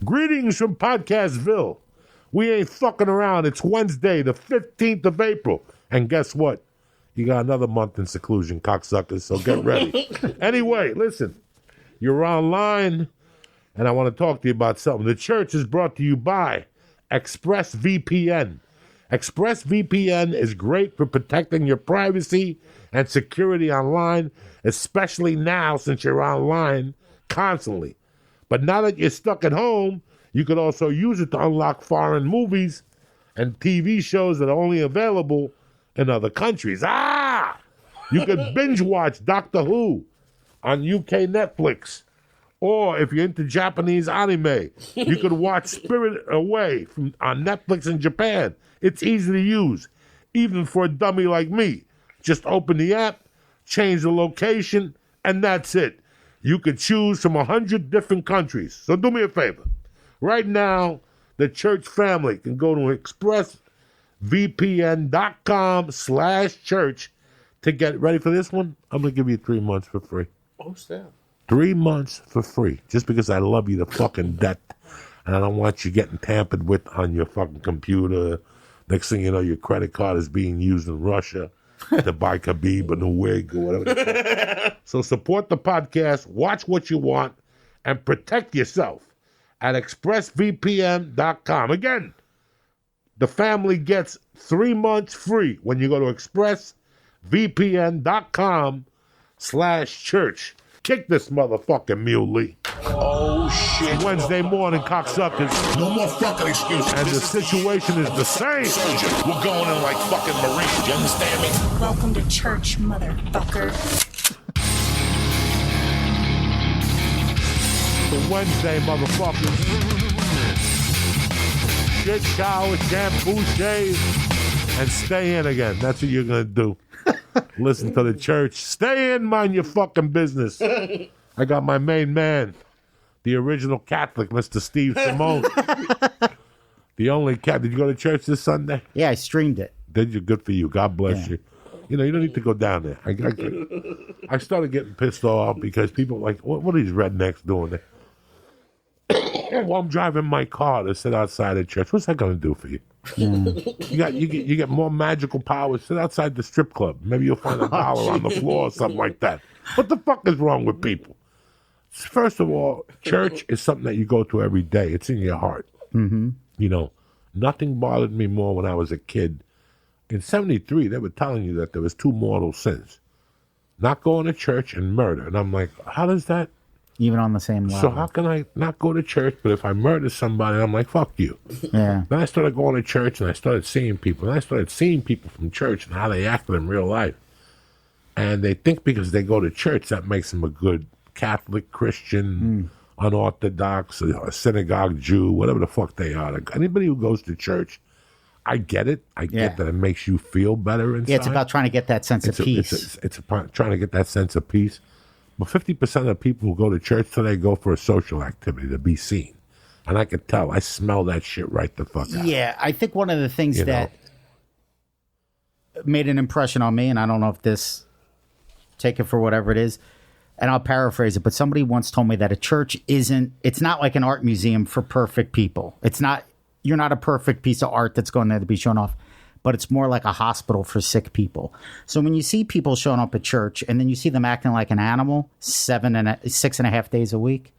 Greetings from Podcastville. We ain't fucking around. It's Wednesday, the 15th of April. And guess what? You got another month in seclusion, cocksuckers, so get ready. Anyway, listen. You're online, and I want to talk to you about something. The church is brought to you by ExpressVPN. ExpressVPN is great for protecting your privacy and security online, especially now since you're online constantly. But now that you're stuck at home, you could also use it to unlock foreign movies and TV shows that are only available in other countries. You could binge watch Doctor Who on UK Netflix. Or if you're into Japanese anime, you could watch Spirit Away on Netflix in Japan. It's easy to use, even for a dummy like me. Just open the app, change the location, and that's it. You could choose from 100 different countries. So do me a favor. Right now, the church family can go to expressvpn.com/church to get ready for this one. I'm going to give you 3 months for free. Oh, snap. 3 months for free, just because I love you to fucking death, and I don't want you getting tampered with on your fucking computer. Next thing you know, your credit card is being used in Russia to buy Khabib a new wig or whatever. So support the podcast, watch what you want, and protect yourself at expressvpn.com. Again, the family gets 3 months free when you go to expressvpn.com/church. Kick this motherfucking muley. Oh, shit. Wednesday morning, cocksuckers. No more fucking excuses. And the situation is the same. Soldier, we're going in like fucking Marines. You understand me? Welcome to church, motherfucker. The Wednesday, motherfuckers. Shit, shower, shampoo, shave, and stay in again. That's what you're going to do. Listen to the church. Stay in, mind your fucking business. I got my main man, the original Catholic, Mr. Steve Simeone. The only cat. Did you go to church this Sunday? Yeah, I streamed it. Did you? Good for you. God bless you. You know, you don't need to go down there. I started getting pissed off because people are like, what are these rednecks doing there? Well, I'm driving my car to sit outside the church. What's that going to do for you? You get more magical powers. Sit outside the strip club. Maybe you'll find $1 on the floor or something like that. What the fuck is wrong with people? First of all, church is something that you go to every day. It's in your heart. Mm-hmm. You know, nothing bothered me more when I was a kid. In 73, they were telling you that there was 2 mortal sins. Not going to church and murder. And I'm like, how does that? Even on the same level. So how can I not go to church, but if I murder somebody, I'm like, fuck you. Yeah. Then I started going to church, and I started seeing people. And I started seeing people from church and how they acted in real life. And they think because they go to church, that makes them a good Catholic, Christian, unorthodox, a synagogue Jew, whatever the fuck they are. Like, anybody who goes to church, I get it. I get that it makes you feel better inside. Yeah, it's about trying to get that sense of peace. It's about trying to get that sense of peace. But 50% of people who go to church today go for a social activity, to be seen. And I could tell. I smell that shit right the fuck out. Yeah, I think one of the things that made an impression on me, and I don't know if this, take it for whatever it is, and I'll paraphrase it, but somebody once told me that a church it's not like an art museum for perfect people. You're not a perfect piece of art that's going there to be shown off, but it's more like a hospital for sick people. So when you see people showing up at church and then you see them acting like an animal 6.5 days a week,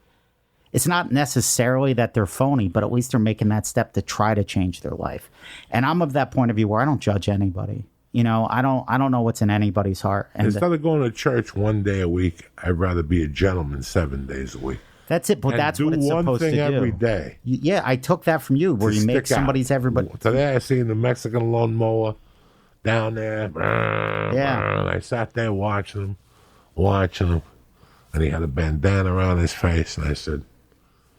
it's not necessarily that they're phony, but at least they're making that step to try to change their life. And I'm of that point of view where I don't judge anybody. You know, I don't know what's in anybody's heart. And instead of going to church 1 day a week, I'd rather be a gentleman 7 days a week. That's it, but that's what it's supposed to do. Do one thing every day. Yeah, I took that from you, where you make somebody's everybody. Today I seen the Mexican lawnmower down there. Yeah. And I sat there watching him. And he had a bandana around his face. And I said,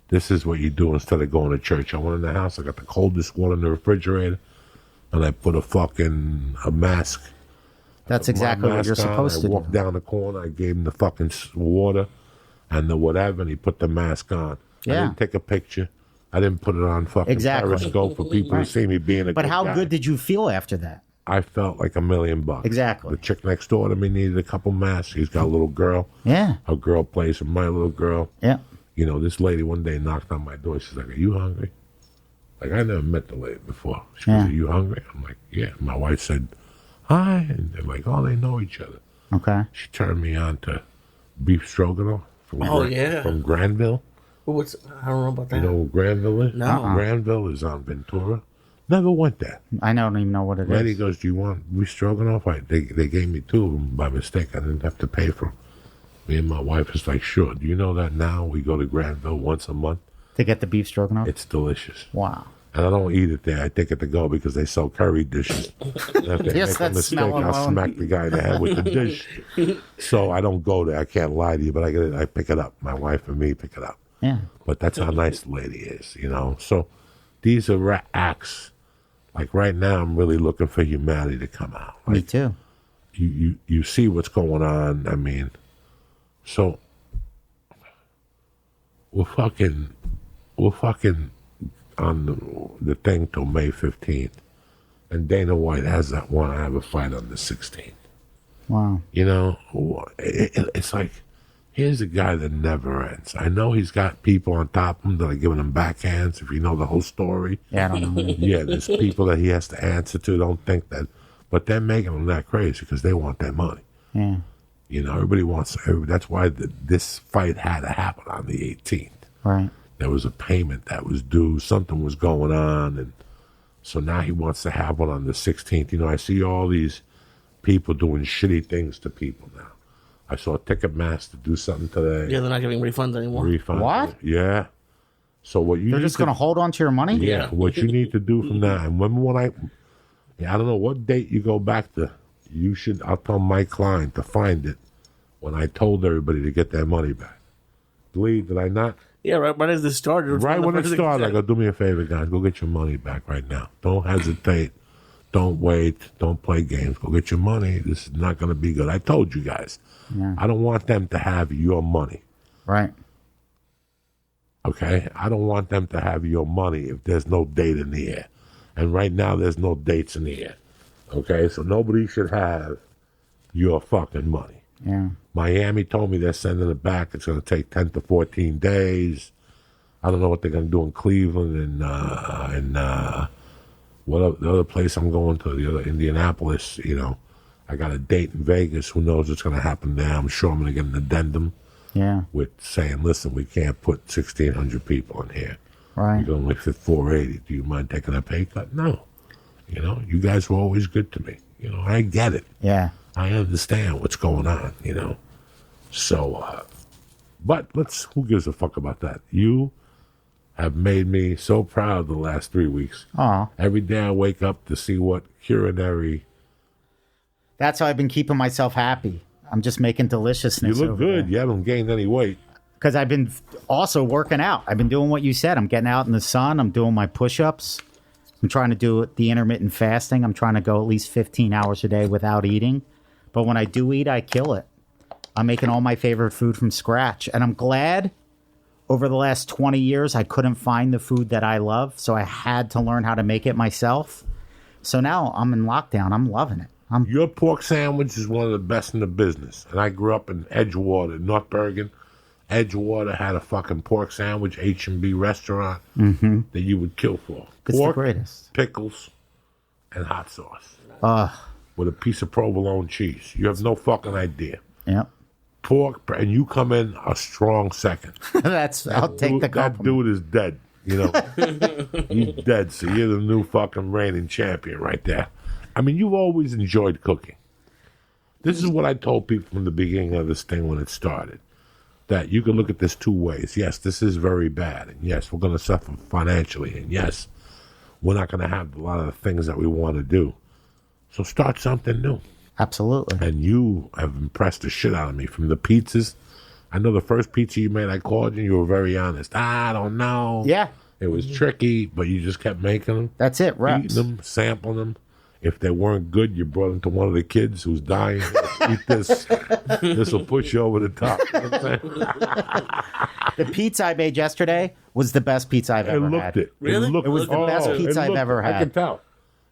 this is what you do instead of going to church. I went in the house. I got the coldest water in the refrigerator. And I put a mask. That's exactly what you're supposed to do. I walked down the corner. I gave him the fucking water and the whatever, and he put the mask on. Yeah. I didn't take a picture. I didn't put it on fucking Periscope for people to see me being a But good how guy. good did you feel after that? I felt like $1 million. Exactly. The chick next door to me needed a couple masks. He's got a little girl. Yeah. A girl plays with my little girl. Yeah. You know, this lady one day knocked on my door. She's like, "Are you hungry?" Like, I never met the lady before. She goes, "Are you hungry?" I'm like, "Yeah." My wife said, "Hi." And they're like, "Oh, they know each other." Okay. She turned me on to beef stroganoff from Granville. I don't know about that. You know what Granville is? No. Granville is on Ventura. Never went there. I don't even know what it is. Lady goes, "Do you want beef stroganoff?" They gave me 2 of them by mistake. I didn't have to pay for them. Me and my wife is like, "Sure." Do you know that now we go to Granville once a month? To get the beef stroganoff? It's delicious. Wow. And I don't eat it there. I take it to go because they sell curry dishes. And if they Yes, make a that mistake, smell I'll alone. smack the guy in the head with the dish. So I don't go there. I can't lie to you, but I pick it up. My wife and me pick it up. Yeah. But that's how nice the lady is, you know. So these are acts. Like right now, I'm really looking for humanity to come out. Like, Me too. You see what's going on. I mean, so we're fucking on the thing till May 15th, and Dana White has that one. I have a fight on the 16th. Wow. You know, it's like, here's a guy that never ends. I know he's got people on top of him that are giving him backhands, if you know the whole story. Yeah, I don't know. Yeah, there's people that he has to answer to. Don't think that, but they're making him that crazy because they want their money. Yeah. You know, everybody wants. That's why this fight had to happen on the 18th. Right. There was a payment that was due. Something was going on, and so now he wants to have one on the 16th. You know, I see all these people doing shitty things to people now. I saw Ticketmaster do something today. Yeah, they're not giving refunds anymore. What? Yeah. So what you They're need just going to hold on to your money? Yeah, what you need to do from now, and remember when I don't know what date you go back to. I'll tell Mike Klein to find it when I told everybody to get their money back. Lee, did I not? Yeah, right as this started. Right when it started, I go, "Do me a favor, guys. Go get your money back right now. Don't hesitate. Don't wait. Don't play games. Go get your money. This is not going to be good." I told you guys. Yeah. I don't want them to have your money. Right. Okay? I don't want them to have your money if there's no date in the air. And right now, there's no dates in the air. Okay? So nobody should have your fucking money. Yeah. Miami told me they're sending it back. It's going to take 10 to 14 days. I don't know what they're going to do in Cleveland and the other place I'm going to, the other Indianapolis. You know, I got a date in Vegas. Who knows what's going to happen there? I'm sure I'm going to get an addendum Yeah. with saying, "Listen, we can't put 1,600 people in here. Right. You can only fit 480. Do you mind taking a pay cut?" No. You know, you guys were always good to me. You know, I get it. Yeah. I understand what's going on, you know. So, but who gives a fuck about that? You have made me so proud the last 3 weeks. Aw. Every day I wake up to see what culinary. That's how I've been keeping myself happy. I'm just making deliciousness. You look good. You haven't gained any weight. Because I've been also working out. I've been doing what you said. I'm getting out in the sun. I'm doing my push-ups. I'm trying to do the intermittent fasting. I'm trying to go at least 15 hours a day without eating. But when I do eat, I kill it. I'm making all my favorite food from scratch. And I'm glad over the last 20 years, I couldn't find the food that I love. So I had to learn how to make it myself. So now I'm in lockdown. I'm loving it. Your pork sandwich is one of the best in the business. And I grew up in Edgewater, North Bergen. Edgewater had a fucking pork sandwich, H&B restaurant that you would kill for. It's Pork, the greatest. pickles, and hot sauce. Ugh. With a piece of provolone cheese. You have no fucking idea. Yep. Pork, and you come in a strong second. I'll take the That compliment. dude is dead. You know, he's dead. So you're the new fucking reigning champion right there. I mean, you've always enjoyed cooking. This is what I told people from the beginning of this thing when it started. That you can look at this 2 ways. Yes, this is very bad. And yes, we're going to suffer financially. And yes, we're not going to have a lot of the things that we want to do. So start something new. Absolutely. And you have impressed the shit out of me from the pizzas. I know the first pizza you made, I called you, and you were very honest. I don't know. Yeah. It was tricky, but you just kept making them. That's it, reps. Eating them, sampling them. If they weren't good, you brought them to one of the kids who's dying. Eat this. This will push you over the top. You know what I'm saying? The pizza I made yesterday was the best pizza I've ever had. Really? It was the best pizza I've ever had. I can tell.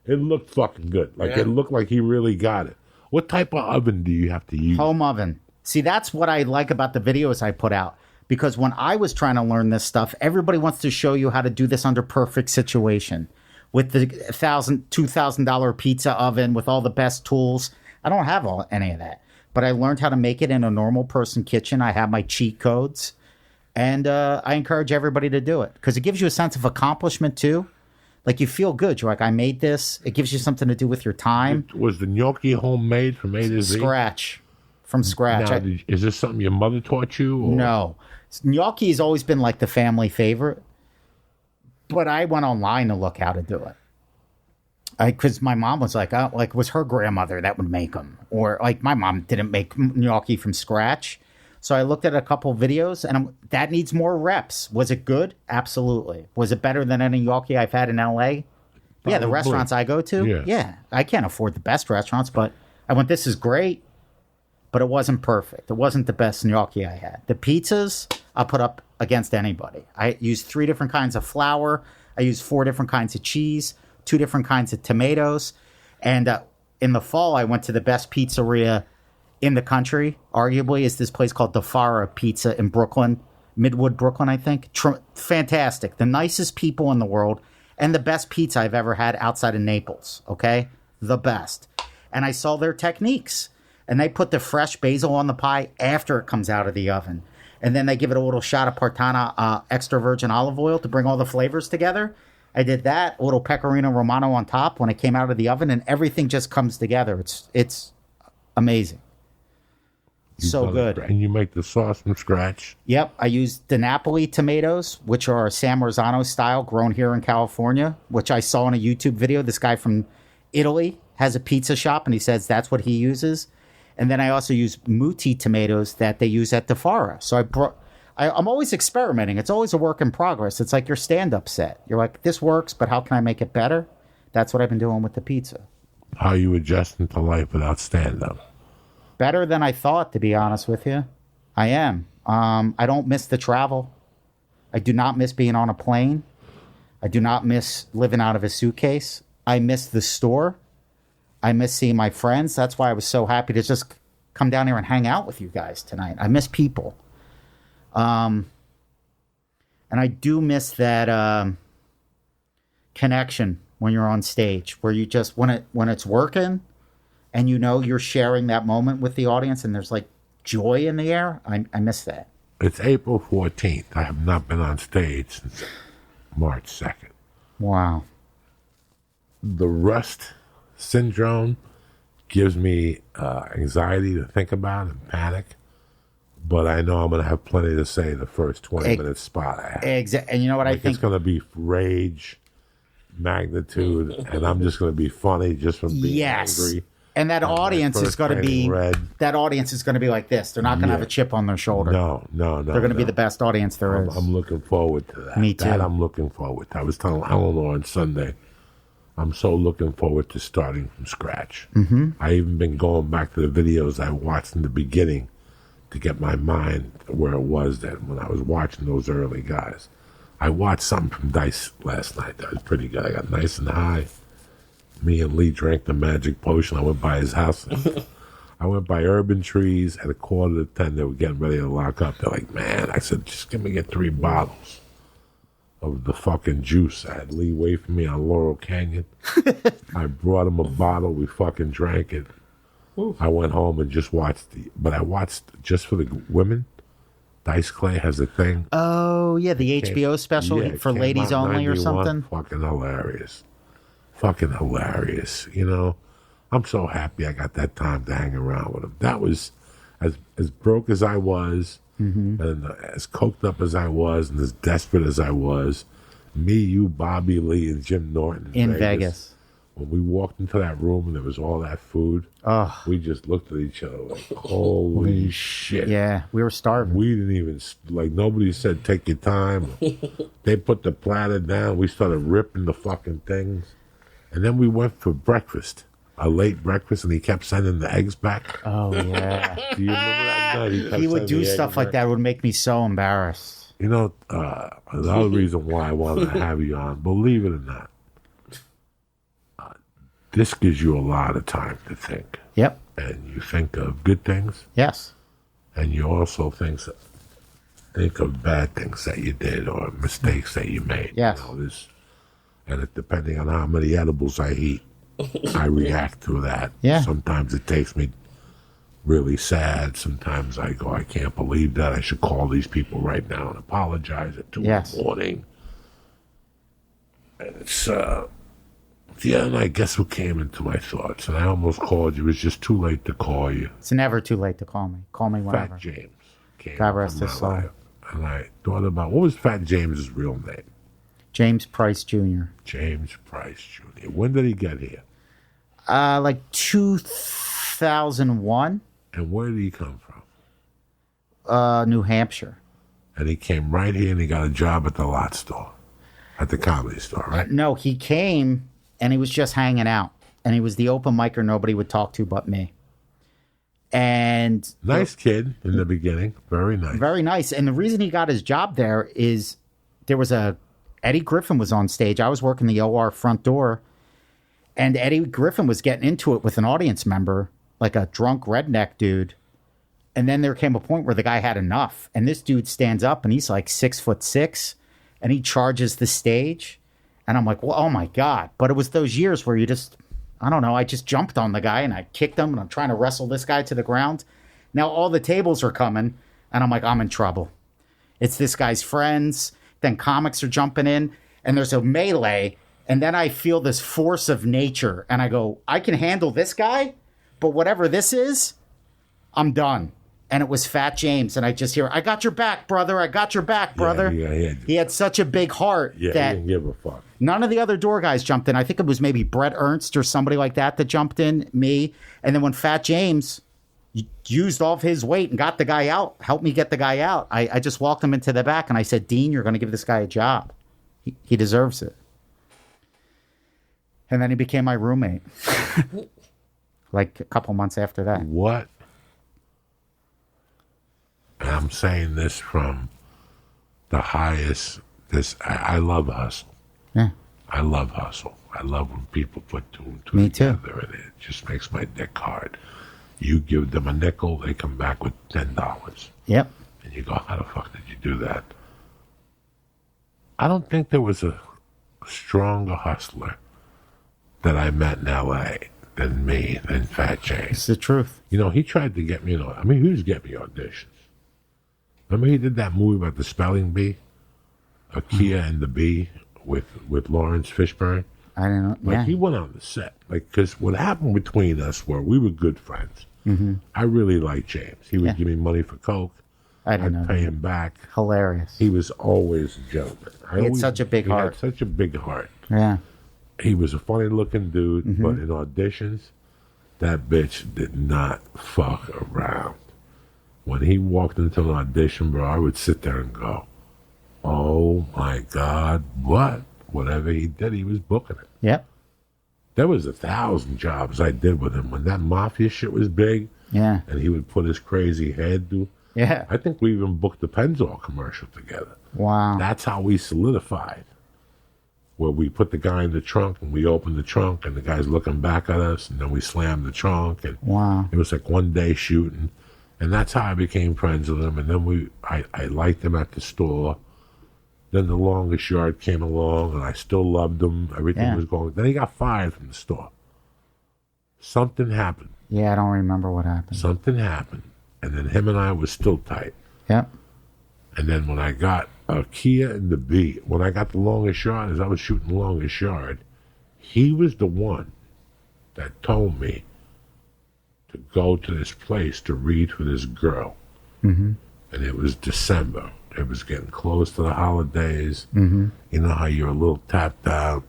It looked fucking good. Like, it looked like he really got it. What type of oven do you have to use? Home oven. See, that's what I like about the videos I put out. Because when I was trying to learn this stuff, everybody wants to show you how to do this under perfect situation with the $2,000 pizza oven with all the best tools. I don't have any of that, but I learned how to make it in a normal person kitchen. I have my cheat codes, and I encourage everybody to do it because it gives you a sense of accomplishment too. Like you feel good. You're like, I made this. It gives you something to do with your time. Was the gnocchi homemade from A to Z? From scratch. Now, is this something your mother taught you? Or? No. Gnocchi has always been like the family favorite, but I went online to look how to do it. Because my mom was like, it was her grandmother that would make them. Or like my mom didn't make gnocchi from scratch. So I looked at a couple videos and that needs more reps. Was it good? Absolutely. Was it better than any gnocchi I've had in LA? Yeah, the restaurants I go to. Yeah. I can't afford the best restaurants, but I went, this is great. But it wasn't perfect. It wasn't the best gnocchi I had. The pizzas, I'll put up against anybody. I used 3 different kinds of flour. I used 4 different kinds of cheese, 2 different kinds of tomatoes. And in the fall, I went to the best pizzeria in the country, arguably, is this place called Defara Pizza in Brooklyn, Midwood, Brooklyn, I think. Fantastic. The nicest people in the world and the best pizza I've ever had outside of Naples, okay? The best. And I saw their techniques. And they put the fresh basil on the pie after it comes out of the oven. And then they give it a little shot of Partana extra virgin olive oil to bring all the flavors together. I did that, a little pecorino romano on top when it came out of the oven, and everything just comes together. It's amazing. So good. And you make the sauce from scratch? Yep. I used the Napoli tomatoes, which are San Marzano style, grown here in California, which I saw in a YouTube video. This guy from Italy has a pizza shop, and he says that's what he uses. And then I also use Muti tomatoes that they use at Defara. So I'm always experimenting. It's always a work in progress. It's like your stand-up set. You're like, this works, but how can I make it better? That's what I've been doing with the pizza. How are you adjusting to life without stand-up? Better than I thought, to be honest with you. I am. I don't miss the travel. I do not miss being on a plane. I do not miss living out of a suitcase. I miss the store. I miss seeing my friends. That's why I was so happy to just come down here and hang out with you guys tonight. I miss people. And I do miss that connection when you're on stage, where you just, when it's working and you know you're sharing that moment with the audience and there's like joy in the air, I miss that. It's April 14th. I have not been on stage since March 2nd. Wow. The rust syndrome gives me anxiety to think about and panic, but I know I'm going to have plenty to say the first 20-minute spot I have. Exactly. And you know what I think? It's going to be rage, magnitude, and I'm just going to be funny just from being angry. And that audience is going to be like this. They're not going to have a chip on their shoulder. No. They're going to be the best audience there is. I'm looking forward to that. Me too. That I'm looking forward to. I was telling Eleanor on Sunday, I'm so looking forward to starting from scratch. Mm-hmm. I even been going back to the videos I watched in the beginning to get my mind where it was then when I was watching those early guys. I watched something from Dice last night that was pretty good. I got nice and high. Me and Lee drank the magic potion. I went by his house. I went by Urban Trees at 9:45. They were getting ready to lock up. They're like, man, I said, just give me 3 bottles of the fucking juice. I had Lee wait for me on Laurel Canyon. I brought him a bottle. We fucking drank it. Oof. I went home and just watched but I watched just for the women. Dice Clay has a thing. Oh, yeah, the HBO special for ladies only or something. Fucking hilarious. You know, I'm so happy I got that time to hang around with him. That was as broke as I was, and as coked up as I was, and as desperate as I was. Me, you, Bobby Lee, and Jim Norton in Vegas. When we walked into that room and there was all that food, we just looked at each other like, holy shit. Yeah, we were starving. We didn't even, nobody said, take your time. They put the platter down. We started ripping the fucking things. And then we went for breakfast, a late breakfast, and he kept sending the eggs back. Oh, yeah. Do you remember that night? He would do stuff like that. It would make me so embarrassed. You know, another reason why I wanted to have you on, believe it or not, this gives you a lot of time to think. Yep. And you think of good things. Yes. And you also think, think of bad things that you did or mistakes that you made. Yes. And depending on how many edibles I eat, I react to that. Yeah. Sometimes it takes me really sad. Sometimes I go, I can't believe that. I should call these people right now and apologize at 2 in the morning. And it's, and I guess what came into my thoughts, and I almost called you. It was just too late to call you. It's never too late to call me. Call me whenever. Fat James came God rest into his my soul. life. And I thought about, what was Fat James's real name? James Price Jr. James Price Jr. When did he get here? Like 2001, And where did he come from? New Hampshire. And he came right here and he got a job at the lot store, at the comedy store, right? No, he came and he was just hanging out. And he was the open micer nobody would talk to but me. And Nice kid in the beginning. Very nice. very nice. And the reason he got his job there is there was Eddie Griffin was on stage. I was working the OR front door. And Eddie Griffin was getting into it with an audience member, like a drunk redneck dude. And then there came a point where the guy had enough. And this dude stands up and he's like 6'6", and he charges the stage. And I'm like, well, oh my God. But it was those years where you just, I don't know, I just jumped on the guy and I kicked him and I'm trying to wrestle this guy to the ground. Now all the tables are coming and I'm like, I'm in trouble. It's this guy's friends. Then comics are jumping in and there's a melee. And then I feel this force of nature. And I go, I can handle this guy, but whatever this is, I'm done. And it was Fat James. And I just hear, I got your back, brother. I got your back, brother. Yeah, he had such a big heart he that didn't give a fuck. none of the other door guys jumped in. I think it was maybe Brett Ernst or somebody like that jumped in, me. And then when Fat James used all of his weight and got the guy out, helped me get the guy out, I just walked him into the back and I said, Dean, you're going to give this guy a job. He deserves it. And then he became my roommate. Like a couple months after that. What? And I'm saying this from the highest. I love hustle. Yeah. I love hustle. I love when people put two and two Me too. together, and it just makes my dick hard. You give them a nickel, they come back with $10. Yep. And you go, how the fuck did you do that? I don't think there was a stronger hustler that I met in L.A. than me, than Fat James. It's the truth. You know, he tried to get me, he was getting me auditions. Remember he did that movie about the spelling bee? A Kia and the Bee with Lawrence Fishburne? I don't know. Like, Yeah. he went on the set. Like, because what happened between us were we were good friends. Mm-hmm. I really liked James. He would give me money for Coke. I didn't know. I'd pay him back. Hilarious. He was always a gentleman. He had such a big heart. He had such a big heart. Yeah. He was a funny-looking dude, Mm-hmm. but in auditions, that bitch did not fuck around. When he walked into an audition, bro, I would sit there and go, oh, my God, what? Whatever he did, he was booking it. Yep. There was 1,000 jobs I did with him. When that mafia shit was big, Yeah. and he would put his crazy head through. Yeah. I think we even booked the Pennzoil commercial together. Wow. That's how we solidified. Where we put the guy in the trunk and we opened the trunk and the guy's looking back at us and then we slammed the trunk and Wow. it was like one day shooting. And that's how I became friends with him. And then I liked him at the store. Then The Longest Yard came along and I still loved him. Everything was going. Then he got fired from the store. Something happened. Yeah, I don't remember what happened. Something happened. And then him and I was still tight. Yep. And then when I got a Kia and the Bee, when I got The Longest Yard, as I was shooting The Longest Yard, he was the one that told me to go to this place to read for this girl. Mm-hmm. And it was December. It was getting close to the holidays. Mm-hmm. You know how you're a little tapped out.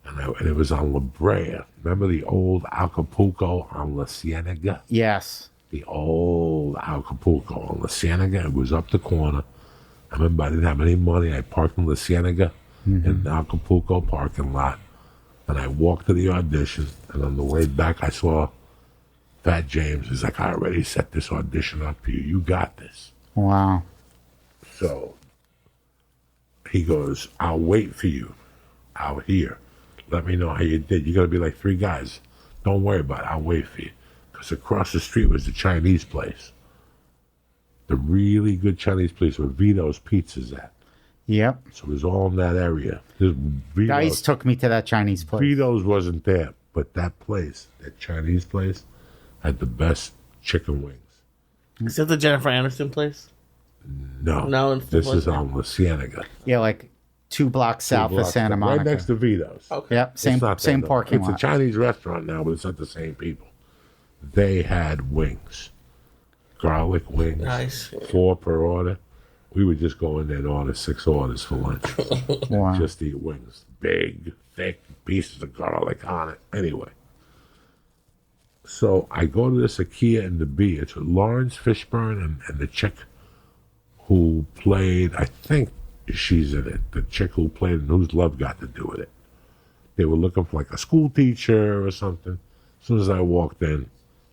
And it was on La Brea. Remember the old Acapulco on La Cienega? Yes. The old Acapulco on La Cienega. It was up the corner. I remember I didn't have any money. I parked in La Cienega in the Acapulco parking lot. And I walked to the audition. And on the way back, I saw Fat James. He's like, I already set this audition up for you. You got this. Wow. So he goes, I'll wait for you out here. Let me know how you did. You're going to be like 3 guys. Don't worry about it. I'll wait for you. Because across the street was the Chinese place. the really good Chinese place where Vito's Pizza's at. Yep. So it was all in that area. Dice took me to that Chinese place. Vito's wasn't there, but that place, that Chinese place, had the best chicken wings. Is that the Jennifer Aniston place? No, it's this the is place on La Cienega. Yeah, like 2 blocks south of Santa Monica. Right next to Vito's. Okay. Yep, It's same not same that, parking It's lot. a Chinese restaurant now, but it's not the same people. They had wings. Garlic wings. Nice. 4 per order. We would just go in there and order 6 orders for lunch. Wow. Just eat wings. Big, thick pieces of garlic on it. Anyway. So I go to this IKEA in the B. It's with Lawrence Fishburne and the chick who played, I think she's in it. The chick who played and whose love got to do with it. They were looking for like a school teacher or something. As soon as I walked in,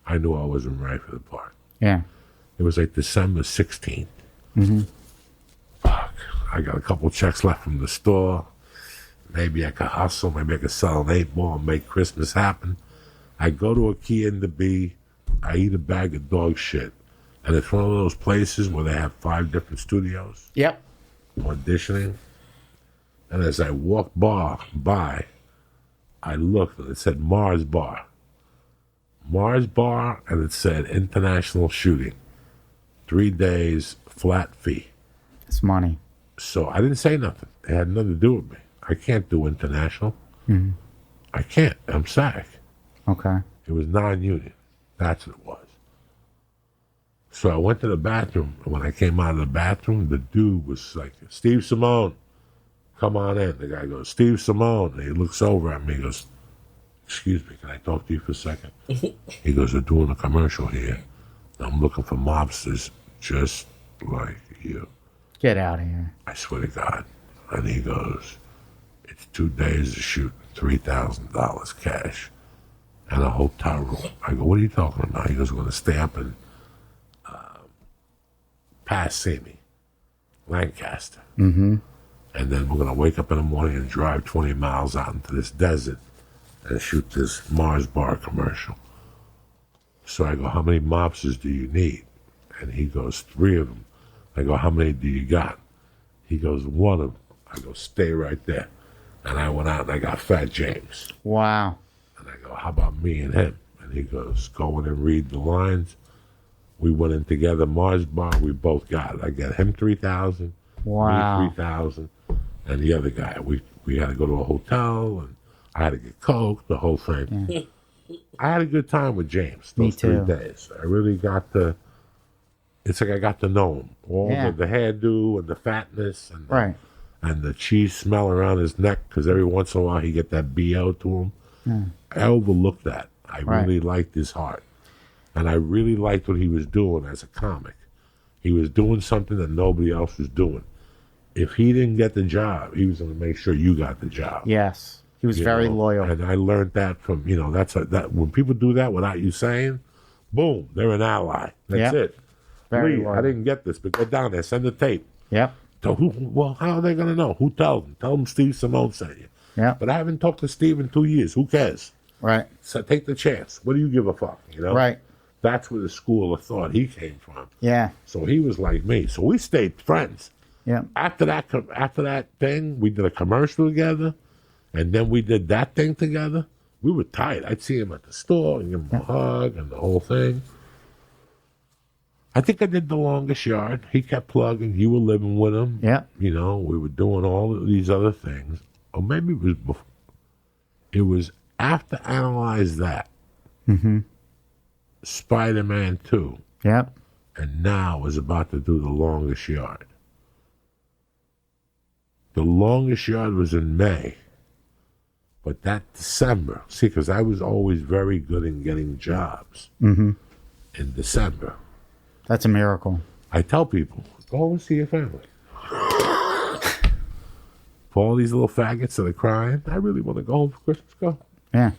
I knew I wasn't right for the part. Yeah. It was like December 16th. Fuck. I got a couple checks left from the store. Maybe I could hustle. Maybe I could sell an 8-ball and make Christmas happen. I go to IKEA in the B. I eat a bag of dog shit. And it's one of those places where they have 5 different studios Yep. auditioning. And as I walked by, I looked and it said Mars Bar. Mars Bar, and it said international shooting. 3 days, flat fee. It's money. So I didn't say nothing. It had nothing to do with me. I can't do international. I can't. I'm SAG. Okay. It was non-union. That's what it was. So I went to the bathroom, and when I came out of the bathroom, the dude was like, Steve Simeone, come on in. The guy goes, Steve Simeone. And he looks over at me and goes, excuse me, can I talk to you for a second? He goes, they're doing a commercial here. I'm looking for mobsters just like you. Get out of here. I swear to God. And he goes, it's 2 days to shoot, $3,000 cash, and a hotel room. I go, what are you talking about? He goes, we're going to stay up in past Simi, Lancaster. And then we're going to wake up in the morning and drive 20 miles out into this desert and shoot this Mars Bar commercial. So I go, how many mobsters do you need? And he goes, 3 of them. I go, how many do you got? He goes, 1 of them. I go, stay right there. And I went out and I got Fat James. Wow. And I go, how about me and him? And he goes, go in and read the lines. We went in together, Mars Bar, we both got it. I got him 3,000, Wow. me 3,000, and the other guy. We had to go to a hotel, and I had to get coke, the whole thing. Yeah. I had a good time with James Me those 3 too. days. I really got it's like I got to know him. All Yeah. the hairdo and the fatness and Right. and the cheese smell around his neck, because every once in a while he get that BO to him. I overlooked that. I Right. really liked his heart. And I really liked what he was doing as a comic. He was doing something that nobody else was doing. If he didn't get the job, he was going to make sure you got the job. Yes. He was You very know? loyal. And I learned that from, that when people do that without you saying, boom, they're an ally. That's Yep. it. Very Lee, loyal. I didn't get this, but go down there, send the tape. Yep. So well, how are they going to know? Who tells them? Tell them Steve Simeone sent you. Yep. But I haven't talked to Steve in 2 years. Who cares? Right. So take the chance. What do you give a fuck? Right. That's where the school of thought he came from. Yeah. So he was like me. So we stayed friends. Yeah. After that thing, we did a commercial together, and then we did that thing together. We were tight. I'd see him at the store and give him a hug and the whole thing. I think I did the longest yard. He kept plugging. You were living with him. Yeah. We were doing all of these other things. Or maybe it was before. It was after Analyze That. Spider-Man 2. Yep. And now is about to do the longest yard. The longest yard was in May. But that December, see, because I was always very good in getting jobs in December. That's a miracle. I tell people, go and see your family. For all these little faggots that are crying, I really want to go home for Christmas. Go. Yeah.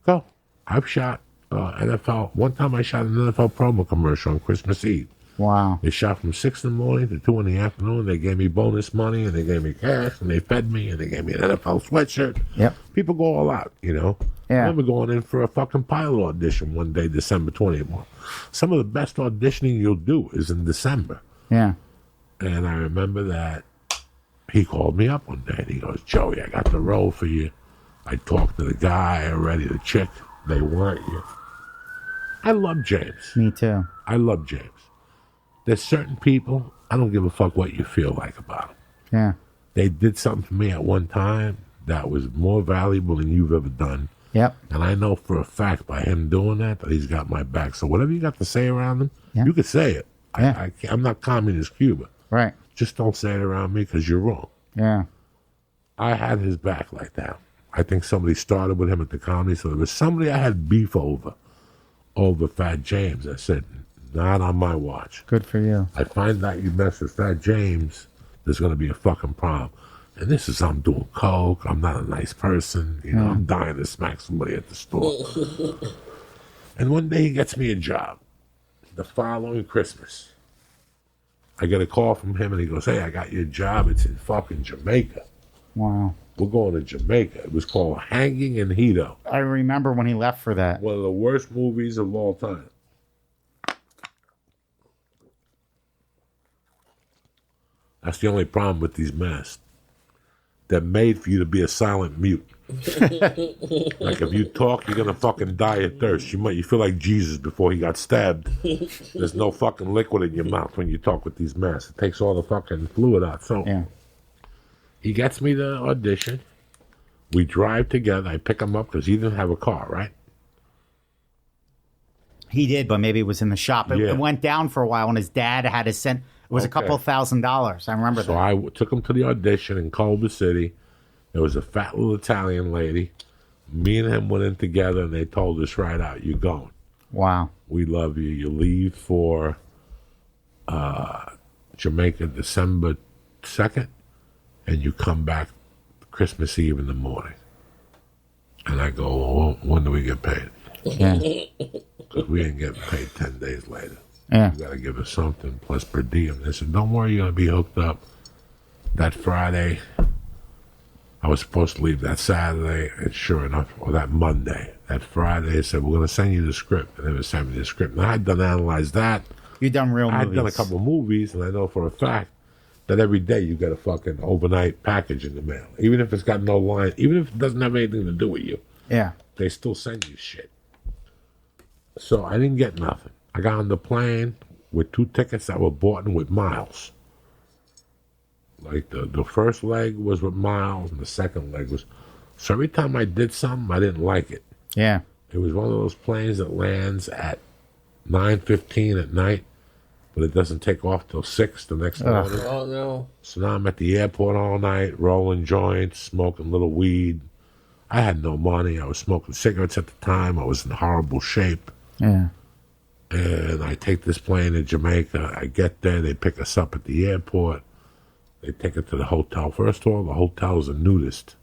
Go. I've shot NFL. One time I shot an NFL promo commercial on Christmas Eve. Wow. They shot from 6 in the morning to 2 in the afternoon. They gave me bonus money, and they gave me cash, and they fed me, and they gave me an NFL sweatshirt. Yep. People go all out, I Yeah. remember going in for a fucking pilot audition one day, December 20th. Some of the best auditioning you'll do is in December. Yeah. And I remember that he called me up one day and he goes, Joey, I got the role for you. I talked to the guy already, the chick. They want you. I love James. Me too. I love James. There's certain people, I don't give a fuck what you feel like about them. Yeah. They did something for me at one time that was more valuable than you've ever done. Yep. And I know for a fact by him doing that he's got my back. So whatever you got to say around him, Yeah. you could say it. Yeah. I'm not communist Cuba. Right. Just don't say it around me because you're wrong. Yeah. I had his back like that. I think somebody started with him at the comedy, so there was somebody I had beef over Fat James. I said, not on my watch. Good for you. I find out you mess with Fat James, there's going to be a fucking problem. And this is, I'm doing coke, I'm not a nice person, you know, I'm dying to smack somebody at the store. And one day he gets me a job. The following Christmas, I get a call from him and he goes, hey, I got you a job. It's in fucking Jamaica. Wow. We're going to Jamaica. It was called Hanging in Hedo. I remember when he left for that. One of the worst movies of all time. That's the only problem with these masks. They're made for you to be a silent mute. Like if you talk, you're gonna fucking die of thirst. You feel like Jesus before he got stabbed. There's no fucking liquid in your mouth when you talk with these masks. It takes all the fucking fluid out. So Yeah. he gets me the audition. We drive together. I pick him up because he didn't have a car, right? He did, but maybe it was in the shop. It, Yeah. it went down for a while, and his dad had to send. It was a couple $1,000s. I remember So that. I took him to the audition in Culver City. There was a fat little Italian lady. Me and him went in together, and they told us right out, you're going. Wow. We love you. You leave for Jamaica December 2nd, and you come back Christmas Eve in the morning. And I go, well, when do we get paid? Yeah. Because we ain't getting paid 10 days later. Yeah. You got to give us something plus per diem. They said, don't worry, you're going to be hooked up. That Friday, I was supposed to leave that Saturday, and sure enough, or that Monday, that Friday, they said, we're going to send you the script. And they would send me the script. And I had done analyze that. You've done real I movies. had done a couple of movies, and I know for a fact that every day you get a fucking overnight package in the mail. Even if it's got no line, even if it doesn't have anything to do with you, Yeah. they still send you shit. So I didn't get nothing. I got on the plane with 2 tickets that were bought with miles. Like the first leg was with miles, and the second leg was. So every time I did something, I didn't like it. Yeah. It was one of those planes that lands at 9:15 at night, but it doesn't take off till 6 the next morning. Oh no. So now I'm at the airport all night, rolling joints, smoking little weed. I had no money. I was smoking cigarettes at the time. I was in horrible shape. Yeah. And I take this plane to Jamaica. I get there. They pick us up at the airport. They take it to the hotel. First of all, the hotel is a nudist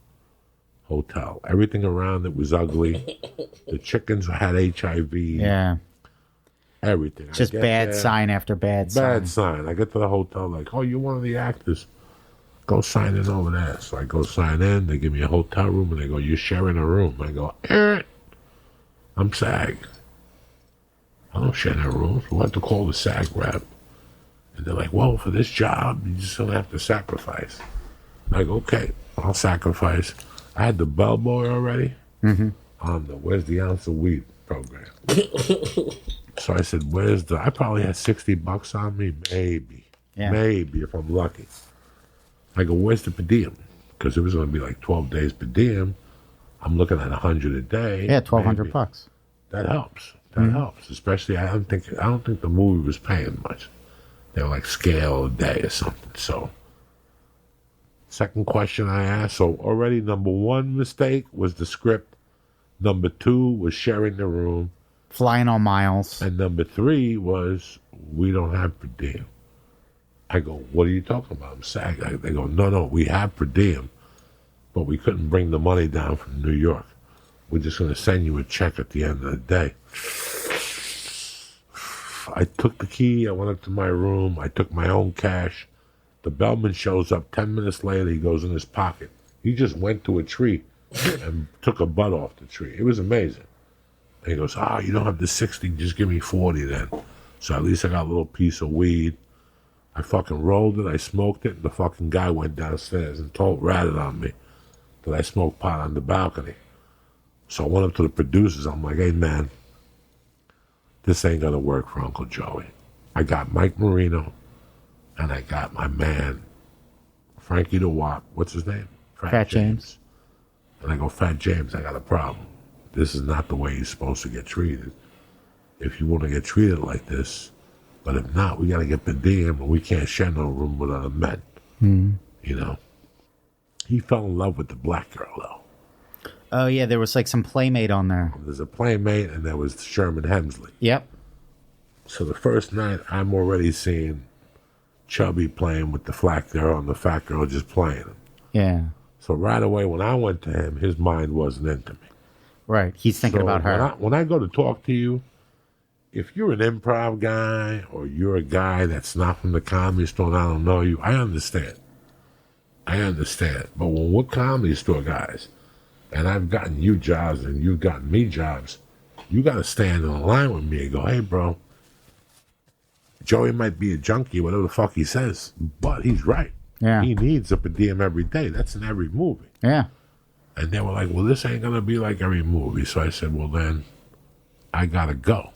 hotel. Everything around it was ugly. The chickens had HIV. Yeah. Everything. Just bad sign after bad sign. Bad sign. I get to the hotel like, oh, you're one of the actors. Go sign in over there. So I go sign in. They give me a hotel room, and they go, you're sharing a room. I go, I'm SAG. I don't share no rooms. We'll have to call the SAG rep. And they're like, well, for this job, you're just going to have to sacrifice. I go, okay, I'll sacrifice. I had the bellboy already on the Where's the Ounce of Weed program. So I said, I probably had $60 on me, maybe. Yeah. Maybe, if I'm lucky. I go, where's the per diem? Because it was going to be like 12 days per diem. I'm looking at $100 a day. Yeah, $1,200 maybe. bucks. That helps. That helps. Especially, I don't think the movie was paying much. They were like scale a day or something. So, second question I asked. So already number 1 mistake was the script. Number 2 was sharing the room. Flying on miles. And number 3 was we don't have per diem. I go, what are you talking about? I'm SAG. They go, no, we have per diem, but we couldn't bring the money down from New York. We're just going to send you a check at the end of the day. I took the key. I went up to my room. I took my own cash. The bellman shows up 10 minutes later. He goes in his pocket. He just went to a tree and took a butt off the tree. It was amazing. And he goes, you don't have the 60, just give me 40 then. So at least I got a little piece of weed. I fucking rolled it, I smoked it, and the fucking guy went downstairs and ratted on me that I smoked pot on the balcony. So I went up to the producers, I'm like, hey man, this ain't gonna work for Uncle Joey. I got Mike Marino, and I got my man, Frankie the Wop, what's his name? Fat James. And I go, Fat James, I got a problem. This is not the way you're supposed to get treated. If you want to get treated like this, but if not, we got to get per diem, and we can't share no room with other men. You know? He fell in love with the black girl, though. Oh, yeah, there was like some Playmate on there. There's a Playmate, and there was Sherman Hemsley. Yep. So the first night, I'm already seeing Chubby playing with the black girl and the fat girl just playing. Yeah. So right away, when I went to him, his mind wasn't into me. Right. He's thinking about her. When I go to talk to you, if you're an improv guy or you're a guy that's not from the comedy store and I don't know you, I understand. But when we're comedy store guys, and I've gotten you jobs and you've gotten me jobs, you got to stand in line with me and go, hey, bro, Joey might be a junkie, whatever the fuck he says, but he's right. Yeah. He needs a per diem every day. That's in every movie. Yeah. And they were like, well, this ain't going to be like every movie. So I said, well, then I got to go.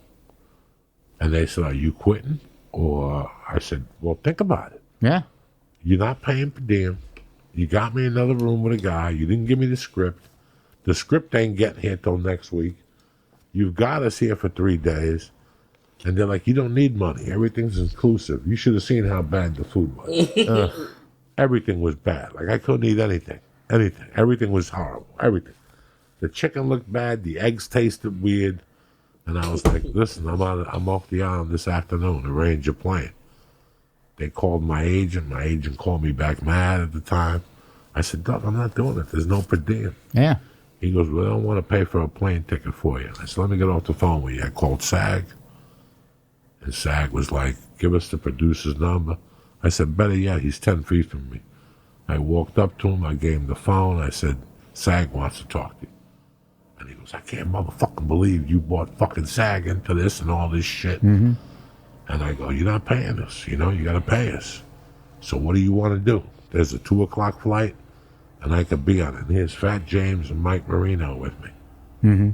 And they said, are you quitting? Or I said, well, think about it. Yeah. You're not paying per diem. You got me another room with a guy. You didn't give me the script. The script ain't getting here till next week. You've got us here for 3 days. And they're like, you don't need money. Everything's inclusive. You should have seen how bad the food was. Everything was bad. Like, I couldn't eat anything. Everything was horrible. Everything. The chicken looked bad. The eggs tasted weird. And I was like, listen, I'm off the island this afternoon, arrange a plane. They called my agent. My agent called me back mad at the time. I said, Doug, I'm not doing it. There's no per diem. Yeah. He goes, well, I don't want to pay for a plane ticket for you. I said, let me get off the phone with you. I called SAG. And SAG was like, give us the producer's number. I said, better yet, he's 10 feet from me. I walked up to him. I gave him the phone. I said, SAG wants to talk to you. And he goes, I can't motherfucking believe you brought fucking SAG into this and all this shit. Mm-hmm. And I go, you're not paying us. You know, you got to pay us. So what do you want to do? There's a 2 o'clock flight, and I could be on it. And here's Fat James and Mike Marino with me. Mm-hmm.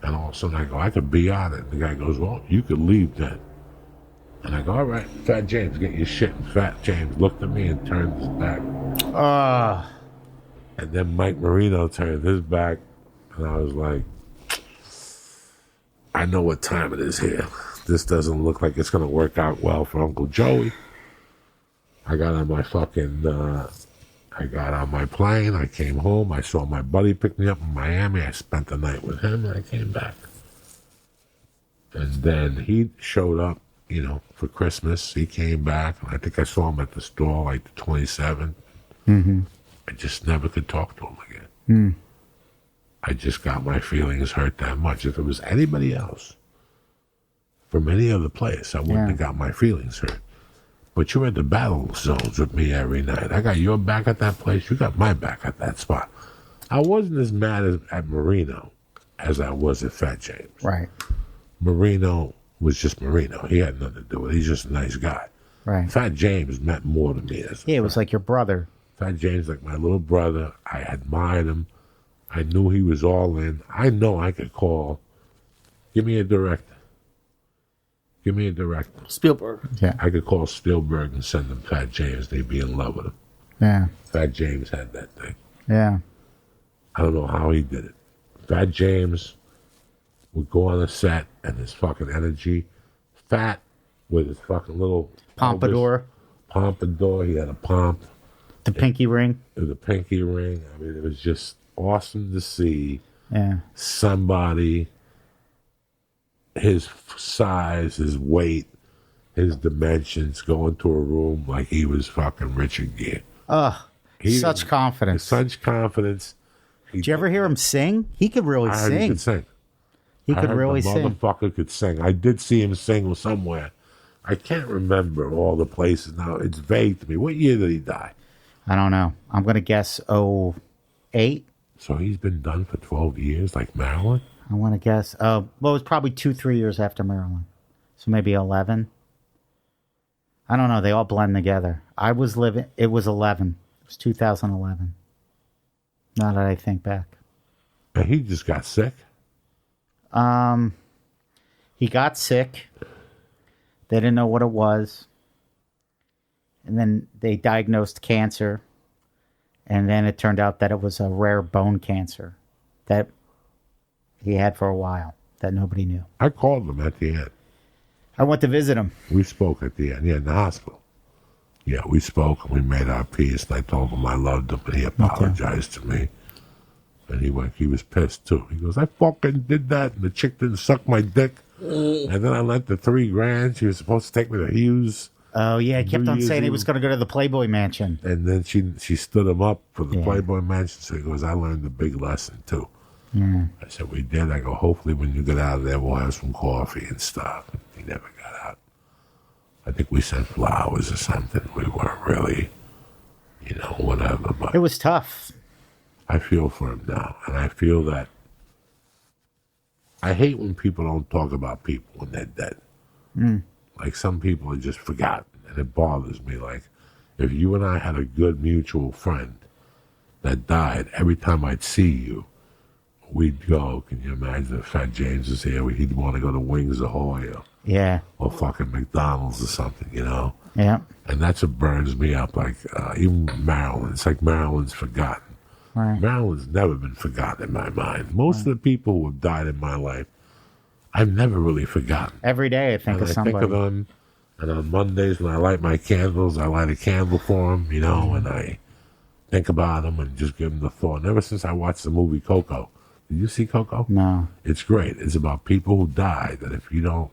And all of a sudden I go, I could be on it. And the guy goes, well, you could leave then. And I go, all right, Fat James, get your shit. And Fat James looked at me and turned his back. And then Mike Marino turned his back. And I was like, I know what time it is here. This doesn't look like it's going to work out well for Uncle Joey. I got on my plane. I came home. I saw my buddy pick me up in Miami. I spent the night with him, and I came back. And then he showed up, you know, for Christmas. He came back, and I think I saw him at the store, like the 27th. Mm-hmm. I just never could talk to him again. Mm. I just got my feelings hurt that much. If it was anybody else, from any other place, I wouldn't have got my feelings hurt. But you're at the battle zones with me every night. I got your back at that place. You got my back at that spot. I wasn't as mad at Marino as I was at Fat James. Right. Marino was just Marino. He had nothing to do with it. He's just a nice guy. Right. Fat James meant more to me. Yeah, it was like your brother. Fat James, like my little brother. I admired him. I knew he was all in. I know I could call. Give me a director. Spielberg. Yeah. I could call Spielberg and send them Fat James. They'd be in love with him. Yeah. Fat James had that thing. Yeah. I don't know how he did it. Fat James would go on a set and his fucking energy. Fat with his fucking little Pompadour. Pompadour. He had a pomp. The pinky ring. The pinky ring. I mean, it was just awesome to see somebody, his size, his weight, his dimensions, go into a room like he was fucking Richard Gere. Such confidence. Such confidence. Did you ever hear him sing? He could really I heard sing. he could sing. He could I heard really the sing. motherfucker could sing. I did see him sing somewhere. I can't remember all the places now. It's vague to me. What year did he die? I don't know. I'm going to guess 08. So he's been done for 12 years, like Marilyn? I want to guess. Well, it was probably 2-3 years after Marilyn. So maybe 11. I don't know. They all blend together. It was 11. It was 2011. Now that I think back. And he just got sick? He got sick. They didn't know what it was. And then they diagnosed cancer. And then it turned out that it was a rare bone cancer that he had for a while that nobody knew. I called him at the end. I went to visit him. We spoke at the end. Yeah, in the hospital. Yeah, we spoke and we made our peace. And I told him I loved him, and he apologized to me. And he was pissed too. He goes, I fucking did that, and the chick didn't suck my dick. And then I lent the $3,000. She was supposed to take me to Hughes. Oh yeah, he kept on saying he was going to go to the Playboy Mansion. And then she stood him up for the Playboy Mansion. So he goes, I learned a big lesson too. I said, we did. I go, hopefully when you get out of there, we'll have some coffee and stuff. He never got out. I think we sent flowers or something. We weren't really, whatever. But it was tough. I feel for him now. And I feel that I hate when people don't talk about people when they're dead. Like some people are just forgotten. And it bothers me. Like if you and I had a good mutual friend that died, every time I'd see you, we'd go, can you imagine if Fat James was here? He'd want to go to Wings Ahoy or fucking McDonald's or something, Yeah. And that's what burns me up. Like, even Marilyn. It's like Marilyn's forgotten. Right. Marilyn's never been forgotten in my mind. Most of the people who have died in my life, I've never really forgotten. Every day I think of somebody. I think of them, and on Mondays when I light my candles, I light a candle for them, and I think about them and just give them the thought. And ever since I watched the movie Coco, did you see Coco? No. It's great. It's about people who die, that if you don't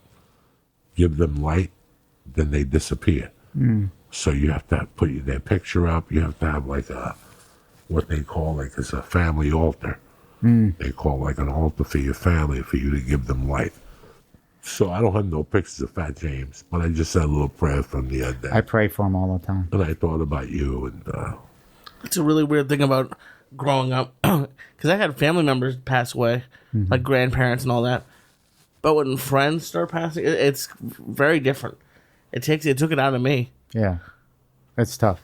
give them light, then they disappear. So you have to put their picture up. You have to have like what they call like it's a family altar. They call like an altar for your family for you to give them light. So I don't have no pictures of Fat James, but I just said a little prayer from the other day. I pray for him all the time. And I thought about you. And it's a really weird thing about growing up, because I had family members pass away, like grandparents and all that. But when friends start passing, it's very different. It took it out of me. Yeah, it's tough.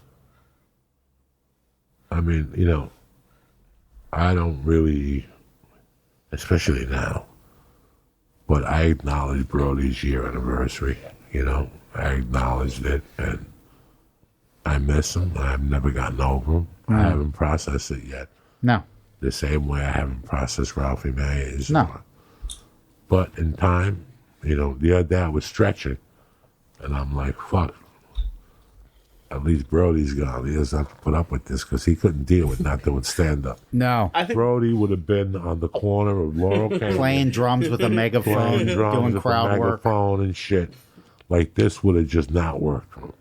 I mean, I don't really, especially now, but I acknowledge Brody's year anniversary. I acknowledged it, and I miss him. I've never gotten over him. I haven't processed it yet. No. The same way I haven't processed Ralphie Mays. No. But in time, the other day I was stretching, and I'm like, fuck. At least Brody's gone. He doesn't have to put up with this because he couldn't deal with not doing stand-up. No. I think Brody would have been on the corner of Laurel Canyon. Playing drums with a megaphone, doing crowd work. Megaphone and shit. Like this would have just not worked for him.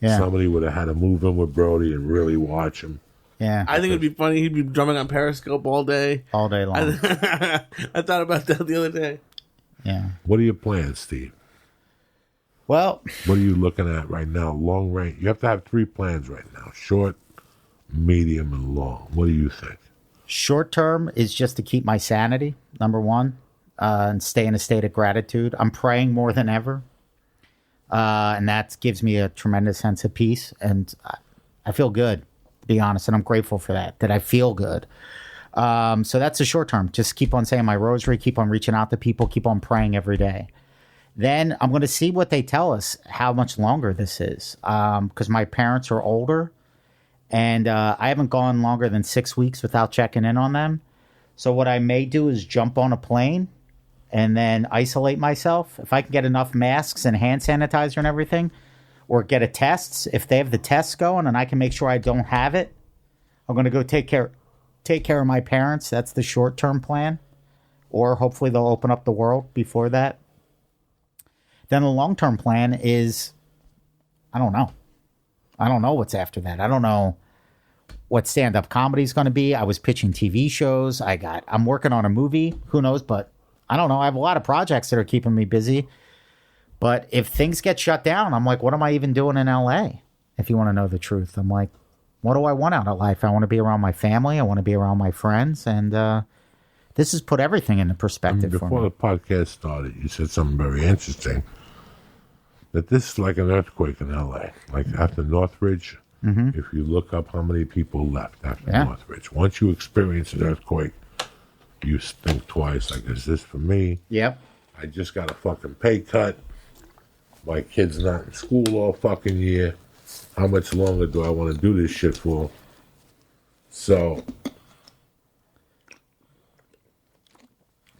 Yeah. Somebody would have had to move in with Brody and really watch him. Yeah. I think it'd be funny. He'd be drumming on Periscope all day. All day long. I thought about that the other day. Yeah. What are your plans, Steve? Well, what are you looking at right now? Long range. You have to have 3 plans right now: short, medium, and long. What do you think? Short term is just to keep my sanity, number one, and stay in a state of gratitude. I'm praying more than ever, and that gives me a tremendous sense of peace, and I feel good, to be honest, and I'm grateful for that I feel good. So that's the short term. Just keep on saying my rosary, keep on reaching out to people, keep on praying every day. Then I'm going to see what they tell us, how much longer this is, because my parents are older, and I haven't gone longer than 6 weeks without checking in on them. So what I may do is jump on a plane and then isolate myself. If I can get enough masks and hand sanitizer and everything, or get a test, if they have the tests going and I can make sure I don't have it, I'm going to go take care of my parents. That's the short-term plan. Or hopefully they'll open up the world before that. Then the long-term plan is, I don't know. I don't know what's after that. I don't know what stand-up comedy is going to be. I was pitching TV shows. I'm working on a movie. Who knows? But I don't know. I have a lot of projects that are keeping me busy. But if things get shut down, I'm like, what am I even doing in LA? If you want to know the truth, I'm like, What do I want out of life? I want to be around my family. I want to be around my friends. And this has put everything into perspective for Before me. the podcast started, you said something very interesting. That this is like an earthquake in L.A. Like after Northridge, if you look up how many people left after Northridge, once you experience an earthquake, you think twice. Like, is this for me? Yep. I just got a fucking pay cut. My kid's not in school all fucking year. How much longer do I want to do this shit for? So,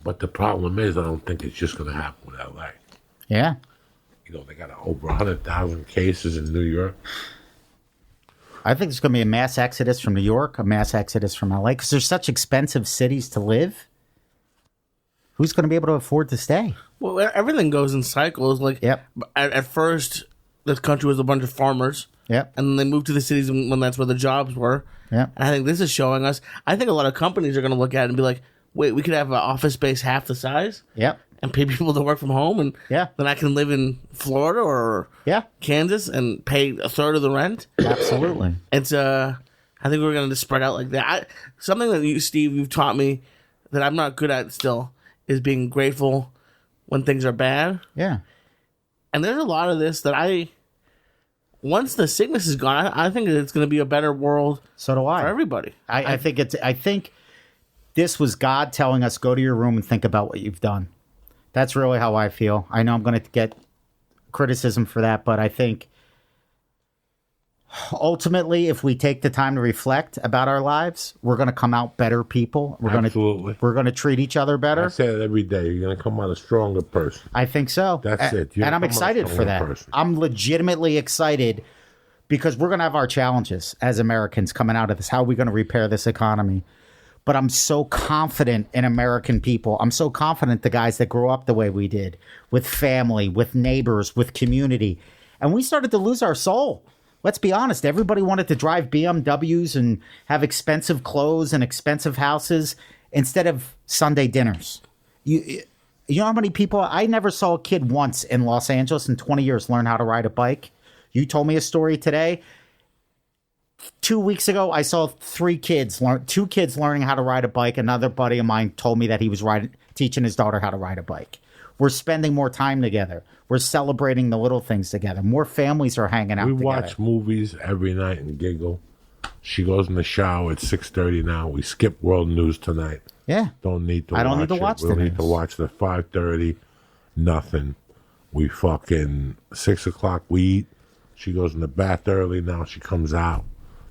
but the problem is, I don't think it's just going to happen with LA. Yeah. You know, they got over 100,000 cases in New York. I think there's going to be a mass exodus from New York, a mass exodus from LA, because there's such expensive cities to live. Who's going to be able to afford to stay? Well, everything goes in cycles. Like, Yep. at first, this country was a bunch of farmers. Yep. And then they moved to the cities when that's where the jobs were. Yep. And I think this is showing us. I think a lot of companies are going to look at it and be like, wait, we could have an office space half the size Yep. and pay people to work from home. And Yeah. then I can live in Florida or Yeah. Kansas and pay a third of the rent. Absolutely. It's I think we're going to spread out like that. Something that you, Steve, you've taught me that I'm not good at still is being grateful when things are bad. Yeah. And there's a lot of this that once the sickness is gone, I think it's going to be a better world So do I. for everybody. I think this was God telling us, go to your room and think about what you've done. That's really how I feel. I know I'm going to get criticism for that, but I think ultimately, if we take the time to reflect about our lives, we're going to come out better people. Absolutely. We're going to treat each other I better. say it every day. You're going to come out a stronger person. I think so. That's it. You're And I'm come out a excited for stronger that. person. I'm legitimately excited because we're going to have our challenges as Americans coming out of this. How are we going to repair this economy? But I'm so confident in American people. I'm so confident the guys that grew up the way we did, with family, with neighbors, with community. And we started to lose our soul. Let's be honest. Everybody wanted to drive BMWs and have expensive clothes and expensive houses instead of Sunday dinners. You know how many people? I never saw a kid once in Los Angeles in 20 years learn how to ride a bike. You told me a story today. 2 weeks ago, I saw two kids learning how to ride a bike. Another buddy of mine told me that he was teaching his daughter how to ride a bike. We're spending more time together. We're celebrating the little things together. More families are hanging out We together. watch movies every night and giggle. She goes in the shower at 6:30 now. We skip world news tonight. Yeah. Don't need to I don't watch need to it. watch We the don't need to news. watch the 5:30. Nothing. We fucking 6 o'clock we eat. She goes in the bath early now. She comes out.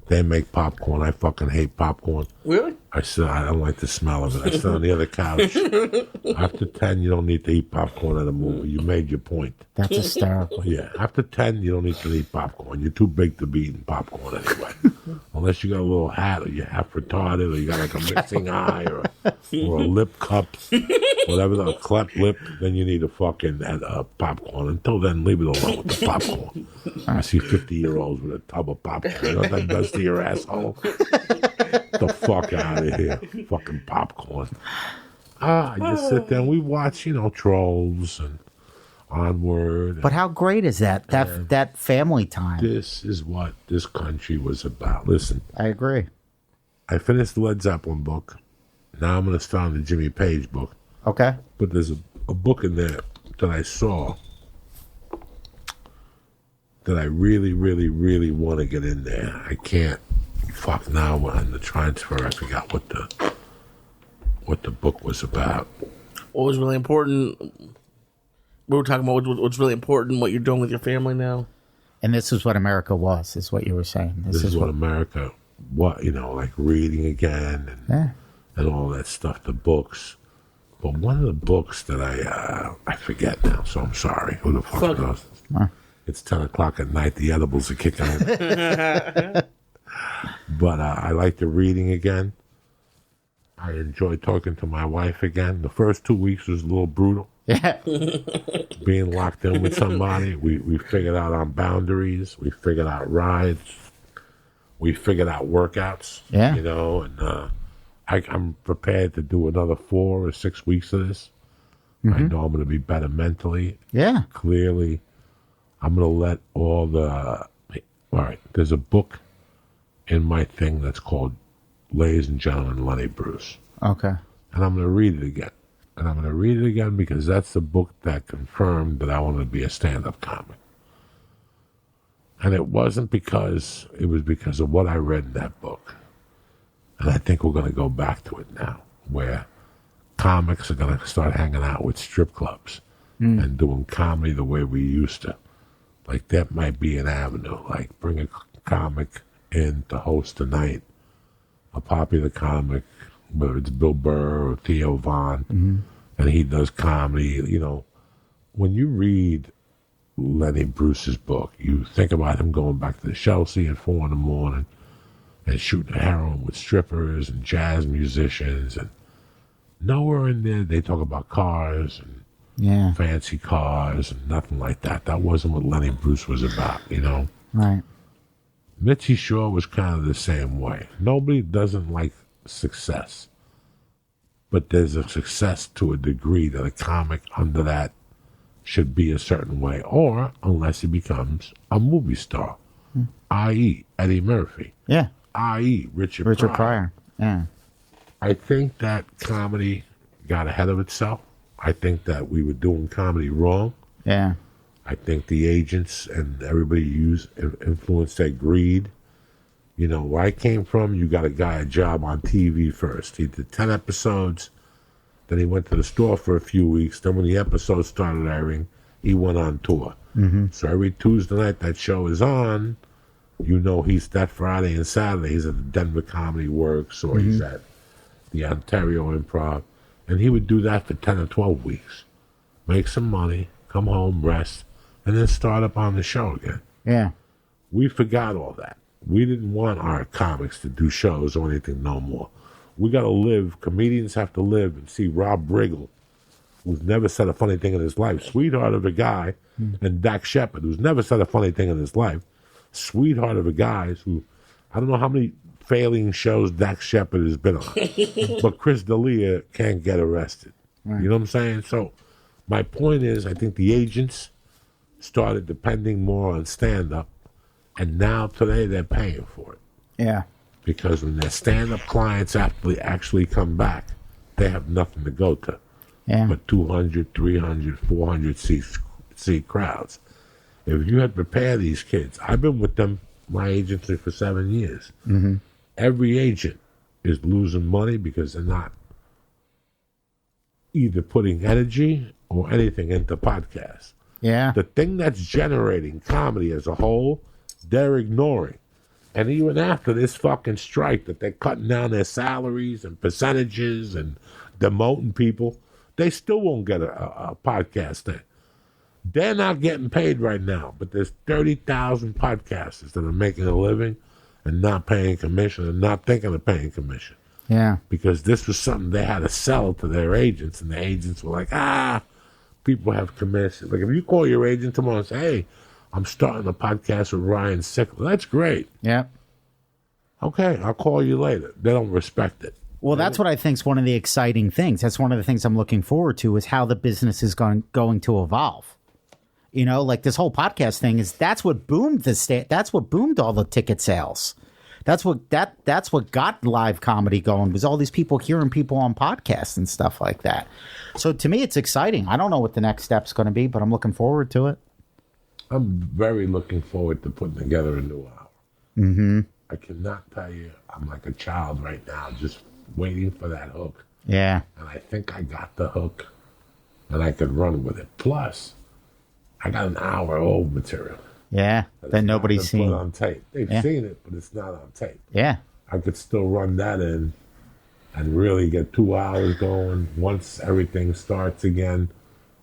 They make popcorn. I fucking hate popcorn. Really? I don't like the smell of it. I sit on the other couch. After 10, you don't need to eat popcorn at a movie. You made your point. That's hysterical. Yeah, after 10, you don't need to eat popcorn. You're too big to be eating popcorn anyway. Unless you got a little hat or you're half retarded or you got like a missing eye or a lip cup, whatever, the cleft lip, then you need a fucking popcorn. Until then, leave it alone with the popcorn. I see 50-year-olds with a tub of popcorn. You know what that does to your asshole? Get the fuck out of here. Fucking popcorn. I just sit there and we watch, Trolls and Onward. But how great is that? That family time. This is what this country was about. Listen, I agree. I finished the Led Zeppelin book. Now I'm going to start on the Jimmy Page book. Okay. But there's a book in there that I saw that I really, really, really want to get in there. I can't. Fuck, now we're on the transfer. I forgot what the book was about. What was really important? We were talking about what's really important, what you're doing with your family now. And this is what America was, is what you were saying. This is what America, like reading again and all that stuff, the books. But one of the books that I forget now, so I'm sorry. Who the fuck knows? It's 10 o'clock at night. The edibles are kicking in. But I like the reading again. I enjoy talking to my wife again. The first 2 weeks was a little brutal. Yeah. Being locked in with somebody. We figured out our boundaries. We figured out rides. We figured out workouts. Yeah. And I'm prepared to do another 4 or 6 weeks of this. I know I'm going to be better mentally. Yeah. Clearly, I'm going to let all right, there's a book in my thing that's called Ladies and Gentlemen, Lenny Bruce. Okay. And I'm going to read it again. And I'm going to read it again because that's the book that confirmed that I wanted to be a stand-up comic. And it wasn't because, it was because of what I read in that book. And I think we're going to go back to it now, where comics are going to start hanging out with strip clubs and doing comedy the way we used to. Like, that might be an avenue. Like, bring a comic in to host a night, a popular comic, whether it's Bill Burr or Theo Von, and he does comedy. You know, when you read Lenny Bruce's book, you think about him going back to the Chelsea at 4 a.m. and shooting heroin with strippers and jazz musicians, and nowhere in there they talk about cars and fancy cars and nothing like that. That wasn't what Lenny Bruce was about, you know? Right. Mitzi Shore was kind of the same way. Nobody doesn't like success, but there's a success to a degree that a comic under that should be a certain way, or unless he becomes a movie star, i.e. Eddie Murphy, i.e. Richard Pryor. Yeah. I think that comedy got ahead of itself. I think that we were doing comedy wrong. Yeah. I think the agents and everybody influenced their greed. You know, where I came from, you got a guy a job on TV first. He did 10 episodes. Then he went to the store for a few weeks. Then when the episodes started airing, he went on tour. So every Tuesday night that show is on, you know he's that Friday and Saturday. He's at the Denver Comedy Works or he's at the Ontario Improv. And he would do that for 10 or 12 weeks. Make some money, come home, rest, and then start up on the show again. Yeah. We forgot all that. We didn't want our comics to do shows or anything no more. We got to live. Comedians have to live and see Rob Riggle, who's never said a funny thing in his life. Sweetheart of a guy. And Dak Shepard, who's never said a funny thing in his life. Sweetheart of a guy who, I don't know how many failing shows Dak Shepard has been on. But Chris D'Elia can't get arrested. Right. You know what I'm saying? So my point is, I think the agents started depending more on stand-up. And now today they're paying for it. Yeah. Because when their stand-up clients actually come back, they have nothing to go to. Yeah. But 200, 300, 400 seat crowds. If you had prepared these kids, I've been with them, my agency, for 7 years. Every agent is losing money because they're not either putting energy or anything into podcasts. Yeah. The thing that's generating comedy as a whole, they're ignoring. And even after this fucking strike that they're cutting down their salaries and percentages and demoting people, they still won't get a podcast thing. They're not getting paid right now, but there's 30,000 podcasters that are making a living and not paying commission and not thinking of paying commission. Yeah. Because this was something they had to sell to their agents, and the agents were like, people have commission. Like, if you call your agent tomorrow and say, hey, I'm starting a podcast with Ryan Sickler. That's great. Yeah. Okay, I'll call you later. They don't respect it. Well, that's what I think is one of the exciting things. That's one of the things I'm looking forward to is how the business is going to evolve. You know, like this whole podcast thing that's what boomed that's what boomed all the ticket sales. That's what got live comedy going, was all these people hearing people on podcasts and stuff like that. So to me, it's exciting. I don't know what the next step's going to be, but I'm looking forward to it. I'm very looking forward to putting together a new hour. I cannot tell you, I'm like a child right now, just waiting for that hook. Yeah. And I think I got the hook, and I could run with it. Plus, I got an hour old material. Yeah, that nobody's seen. Put on tape. They've seen it, but it's not on tape. Yeah. I could still run that in and really get 2 hours going. Once everything starts again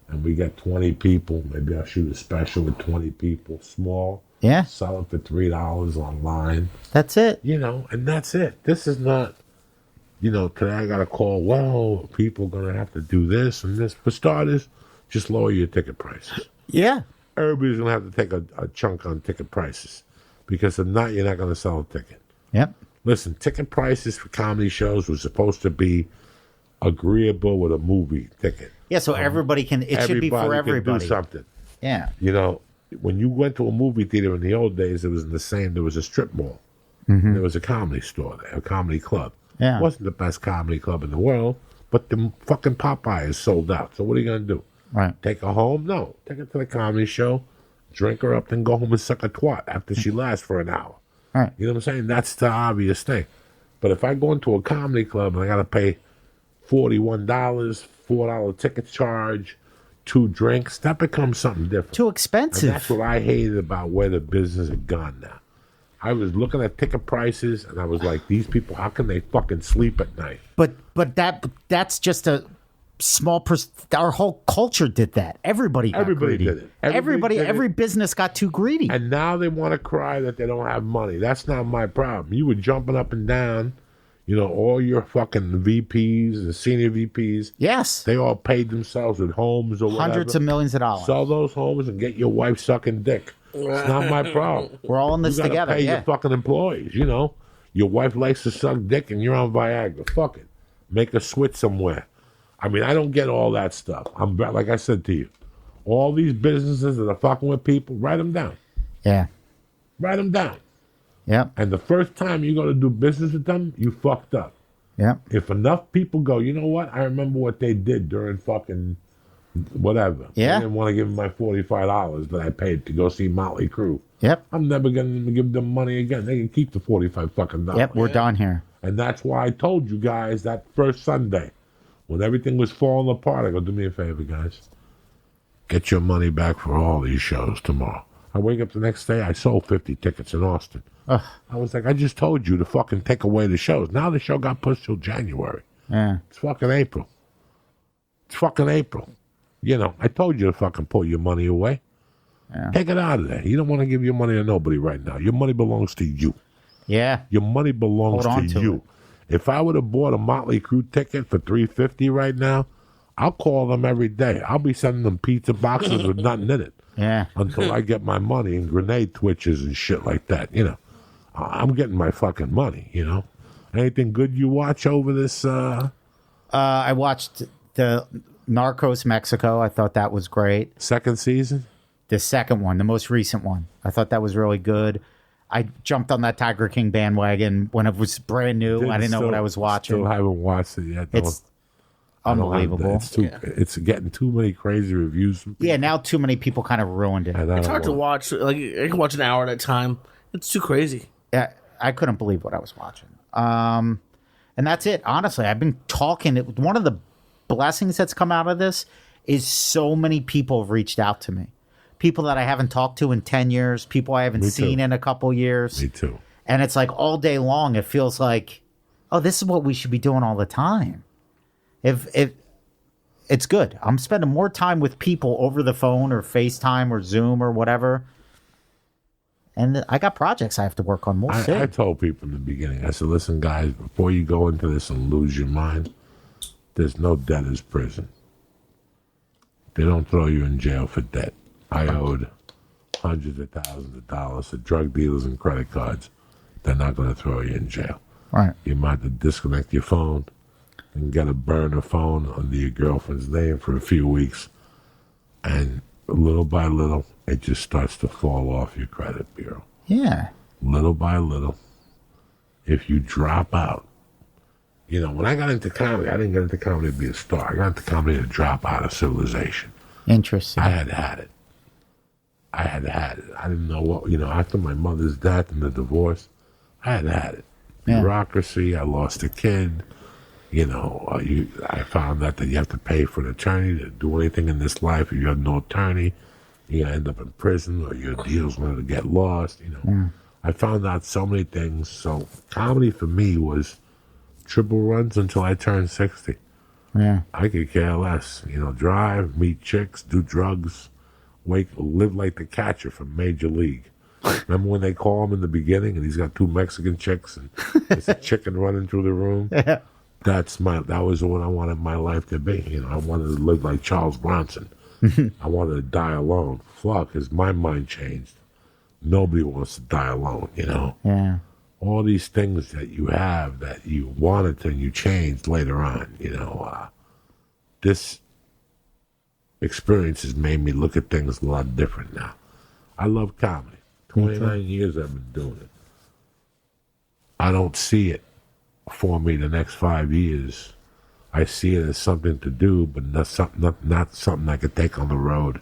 and we get 20 people, maybe I'll shoot a special with 20 people, small. Yeah. Sell it for $3 online. That's it. You know, and that's it. This is not, today I got a call, well, people are going to have to do this and this. For starters, just lower your ticket prices. Yeah. Everybody's going to have to take a chunk on ticket prices, because if not, you're not going to sell a ticket. Yep. Listen, ticket prices for comedy shows were supposed to be agreeable with a movie ticket. Yeah, so everybody can, it should be for everybody. Can do something. Yeah. When you went to a movie theater in the old days, it was there was a strip mall. And there was a comedy store there, a comedy club. Yeah. It wasn't the best comedy club in the world, but the fucking Popeye is sold out. So what are you going to do? Right. Take her home? No. Take her to the comedy show, drink her up, then go home and suck a twat after she lasts for an hour. Right. You know what I'm saying? That's the obvious thing. But if I go into a comedy club and I got to pay $41, $4 ticket charge, 2 drinks, that becomes something different. Too And expensive. that's what I hated about where the business had gone now. I was looking at ticket prices and I was like, these people, how can they fucking sleep at night? But that's just a small our whole culture did that. Everybody got greedy. did it. Every business got too greedy. And now they want to cry that they don't have money. That's not my problem. You were jumping up and down, all your fucking VPs and senior VPs. Yes. They all paid themselves with homes or whatever. Hundreds of millions of dollars. Sell those homes and get your wife sucking dick. It's not my problem. We're all in this You gotta together. pay Yeah. your fucking employees, Your wife likes to suck dick and you're on Viagra. Fuck it. Make a switch somewhere. I mean, I don't get all that stuff. Like I said to you, all these businesses that are fucking with people, write them down. Yeah. Write them down. Yep. And the first time you go to do business with them, you fucked up. Yep. If enough people go, you know what? I remember what they did during fucking whatever. Yeah. I didn't want to give them my $45 that I paid to go see Motley Crue. Yep. I'm never going to give them money again. They can keep the $45 fucking dollars. Yep. We're done here. And that's why I told you guys that first Sunday, when everything was falling apart, I go, do me a favor, guys. Get your money back for all these shows tomorrow. I wake up the next day, I sold 50 tickets in Austin. Ugh. I was like, I just told you to fucking take away the shows. Now the show got pushed till January. Yeah. It's fucking April. It's fucking April. I told you to fucking pull your money away. Yeah. Take it out of there. You don't want to give your money to nobody right now. Your money belongs to you. Yeah. Your money belongs Hold on to to you. it. If I would have bought a Motley Crue ticket for $350 right now, I'll call them every day. I'll be sending them pizza boxes with nothing in it Yeah. until I get my money and grenade twitches and shit like that. I'm getting my fucking money. Anything good you watch over this? I watched the Narcos Mexico. I thought that was great. Second season? The second one, the most recent one. I thought that was really good. I jumped on that Tiger King bandwagon when it was brand new. I didn't know what I was watching. Still haven't watched it yet. It's I don't have unbelievable. It's getting too many crazy reviews. From people. Yeah, now too many people kind of ruined it. And I It's don't hard to want- watch. Like I can watch an hour at a time. It's too crazy. Yeah, I couldn't believe what I was watching. And that's it. Honestly, I've been talking. One of the blessings that's come out of this is so many people have reached out to me. People that I haven't talked to in 10 years, people I haven't seen in a couple years. Me too. And it's like all day long, it feels like, oh, this is what we should be doing all the time. If it's good. I'm spending more time with people over the phone or FaceTime or Zoom or whatever. And I got projects I have to work on. We'll see. I told people in the beginning, I said, listen, guys, before you go into this and lose your mind, there's no debtor's prison. They don't throw you in jail for debt. I owed hundreds of thousands of dollars to drug dealers and credit cards. They're not going to throw you in jail. Right. You might have to disconnect your phone and get a burner phone under your girlfriend's name for a few weeks. And little by little, it just starts to fall off your credit bureau. Yeah. Little by little. If you drop out. When I got into comedy, I didn't get into comedy to be a star. I got into comedy to drop out of civilization. Interesting. I had it. I didn't know what, after my mother's death and the divorce, I had it. Yeah. Bureaucracy, I lost a kid. I found out that you have to pay for an attorney to do anything in this life. If you have no attorney, you're going to end up in prison or your deal's going to get lost. I found out so many things. So comedy for me was triple runs until I turned 60. Yeah. I could care less. Drive, meet chicks, do drugs, live like the catcher from Major League. Remember when they call him in the beginning and he's got 2 Mexican chicks and there's a chicken running through the room? That was what I wanted my life to be. I wanted to live like Charles Bronson. I wanted to die alone. Fuck, has my mind changed? Nobody wants to die alone, Yeah. All these things that you have that you wanted to and you changed later on, this experience has made me look at things a lot different now. I love comedy. 29 years I've been doing it. I don't see it for me the next 5 years. I see it as something to do, but not something I could take on the road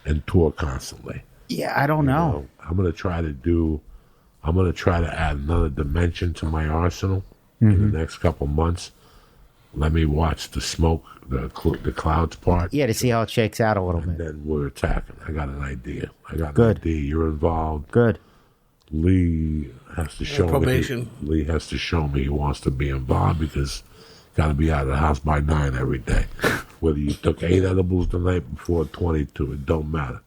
and tour constantly. Yeah, I don't know. I'm gonna try to add another dimension to my arsenal in the next couple months. Let me watch the smoke, the clouds part. Yeah, to see how it shakes out a little bit. Then we're attacking. I got an idea. Good. You're involved. Good. Lee has to show probation. me. Lee has to show me he wants to be involved because got to be out of the house by 9 every day. Whether you took 8 edibles the night before, 22, it don't matter.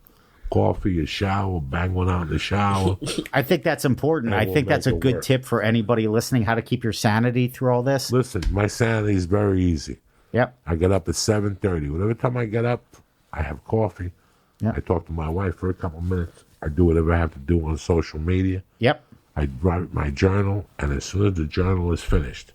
Coffee, a shower, bang one out in the shower. I think that's important. I think that's a good tip for anybody listening, how to keep your sanity through all this. Listen, my sanity is very easy. Yep. I get up at 7:30. Whatever time I get up, I have coffee. Yep. I talk to my wife for a couple minutes. I do whatever I have to do on social media. Yep. I write my journal, and as soon as the journal is finished,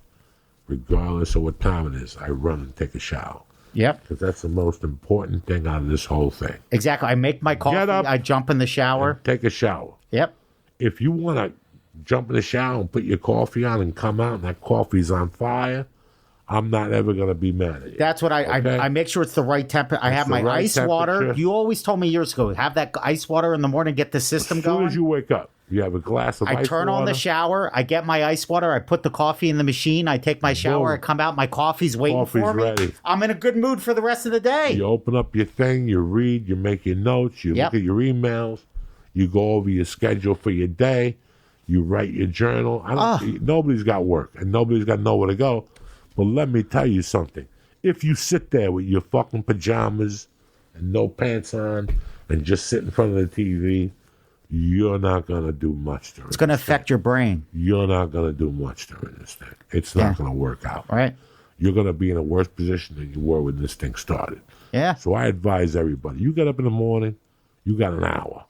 regardless of what time it is, I run and take a shower. Yep. Because that's the most important thing out of this whole thing. Exactly. I make my coffee. Get up, I jump in the shower. take a shower. Yep. If you want to jump in the shower and put your coffee on and come out and that coffee's on fire, I'm not ever going to be mad at you. That's what I make sure it's the right temperature. I have my right ice water. temperature. You always told me years ago, have that ice water in the morning, get the system As soon going. as you wake up, you have a glass of ice I turn water. on the shower. I get my ice water. I put the coffee in the machine. I take my shower. Boom. I come out. My coffee's waiting Coffee's for me. ready. I'm in a good mood for the rest of the day. You open up your thing, you read, you make your notes, you Yep. look at your emails, you go over your schedule for your day, you write your journal. Nobody's got work and nobody's got nowhere to go. But let me tell you something. If you sit there with your fucking pajamas and no pants on and just sit in front of the TV, you're not going to do much during It's going to affect your brain, You're not going to do much during this thing. It's not going to work out. right? You're going to be in a worse position than you were when this thing started. Yeah. So I advise everybody, you get up in the morning, you got an hour.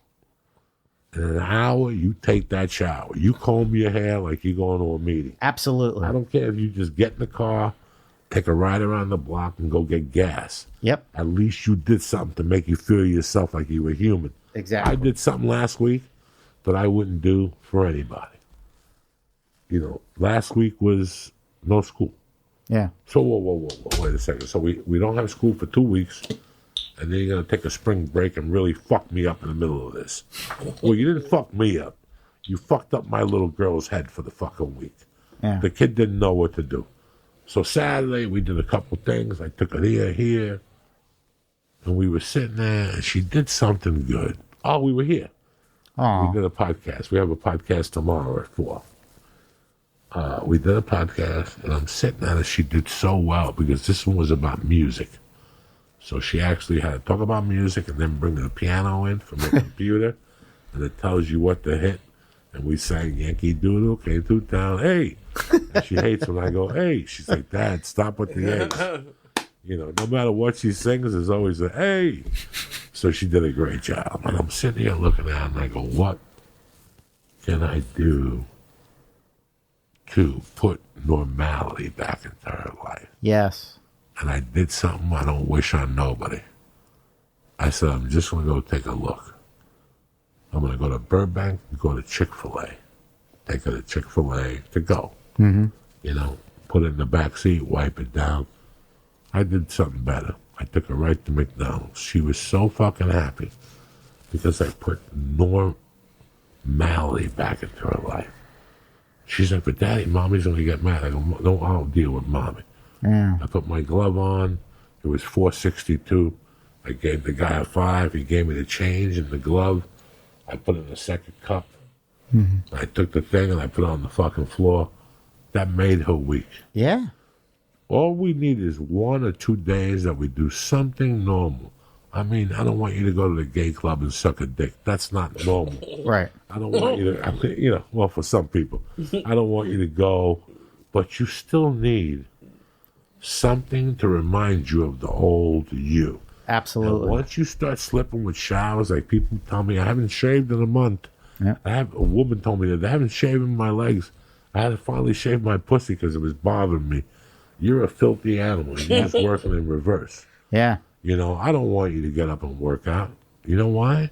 In an hour, you take that shower. You comb your hair like you're going to a meeting. Absolutely. I don't care if you just get in the car, take a ride around the block, and go get gas. Yep. At least you did something to make you feel yourself like you were human. Exactly. I did something last week that I wouldn't do for anybody. Last week was no school. Yeah. So, whoa, wait a second. So we don't have school for 2 weeks, and then you're going to take a spring break and really fuck me up in the middle of this. Well, you didn't fuck me up. You fucked up my little girl's head for the fucking week. Yeah. The kid didn't know what to do. So Saturday, we did a couple things. I took her here, and we were sitting there, and she did something good. Oh, we were here. Oh. We did a podcast. We have a podcast tomorrow at 4. We did a podcast, and I'm sitting at it. She did so well because this one was about music. So she actually had to talk about music and then bring the piano in from the computer, and it tells you what to hit. And we sang Yankee Doodle, came through town, hey. And she hates when I go, hey. She's like, Dad, stop with the A's. No matter what she sings, there's always a hey. So she did a great job. And I'm sitting here looking at her, and I go, what can I do to put normality back into her life? Yes. And I did something I don't wish on nobody. I said, I'm just going to go take a look. I'm going to go to Burbank and go to Chick-fil-A. Take her to Chick-fil-A to go. Mm-hmm. Put it in the back seat, wipe it down. I did something better. I took her right to McDonald's. She was so fucking happy because I put normality back into her life. She's like, but Daddy, Mommy's going to get mad. I go, no, I'll deal with Mommy. Yeah. I put my glove on. It was $4.62. I gave the guy a 5. He gave me the change and the glove. I put it in the second cup. Mm-hmm. I took the thing and I put it on the fucking floor. That made her week. Yeah. All we need is 1 or 2 days that we do something normal. I mean, I don't want you to go to the gay club and suck a dick. That's not normal. Right. I don't want you to, well, for some people, I don't want you to go, but you still need something to remind you of the old you. Absolutely. And once you start slipping with showers, like people tell me, I haven't shaved in a month. Yeah. A woman told me that I haven't shaven my legs. I had to finally shave my pussy because it was bothering me. You're a filthy animal. You're just working in reverse. Yeah. I don't want you to get up and work out. You know why?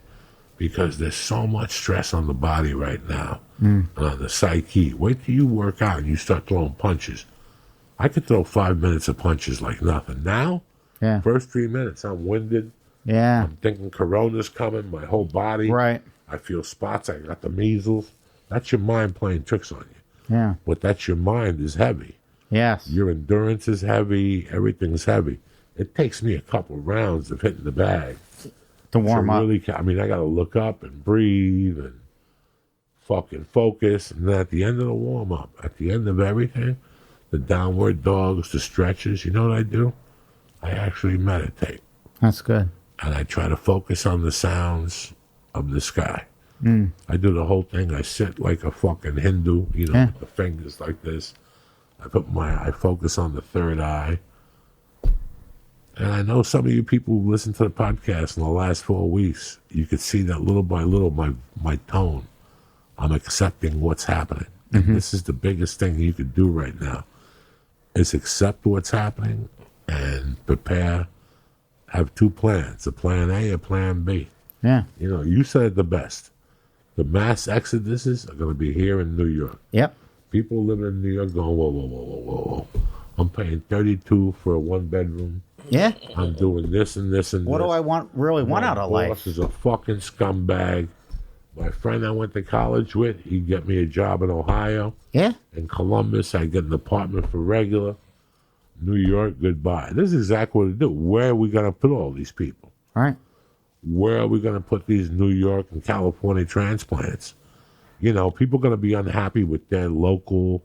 because there's so much stress on the body right now, and on the psyche. Wait till you work out and you start throwing punches. I could throw 5 minutes of punches like nothing. Now, Yeah. first 3 minutes, I'm winded. Yeah. I'm thinking corona's coming, my whole body. Right. I feel spots. I got the measles. That's your mind playing tricks on you. Yeah. But that's your mind is heavy. Yes. Your endurance is heavy. Everything's heavy. It takes me a couple rounds of hitting the bag To warm to up. really. I mean, I got to look up and breathe and fucking focus. And then at the end of the warm up, at the end of everything, the downward dogs, the stretches. You know what I do? I actually meditate. That's good. And I try to focus on the sounds of the sky. I do the whole thing. I sit like a fucking Hindu, you know, Yeah. with the fingers like this. I focus on the third eye. And I know some of you people who listen to the podcast in the last 4 weeks, you could see that little by little my tone. I'm accepting what's happening. And this is the biggest thing you could do right now is accept what's happening and prepare. Have 2 plans, a plan A, a plan B. Yeah. You know, you said it the best. The mass exoduses are going to be here in New York. Yep. People living in New York going, whoa, whoa, whoa, whoa, whoa. I'm paying $32 for a 1-bedroom. Yeah. I'm doing this and this and What this. do I really want out of My life? boss is a fucking scumbag. My friend I went to college with, he'd get me a job in Ohio. Yeah. In Columbus, I get an apartment for regular. New York, goodbye. This is exactly what to do. Where are we going to put all these people? All right. Where are we going to put these New York and California transplants? You know, people are going to be unhappy with their local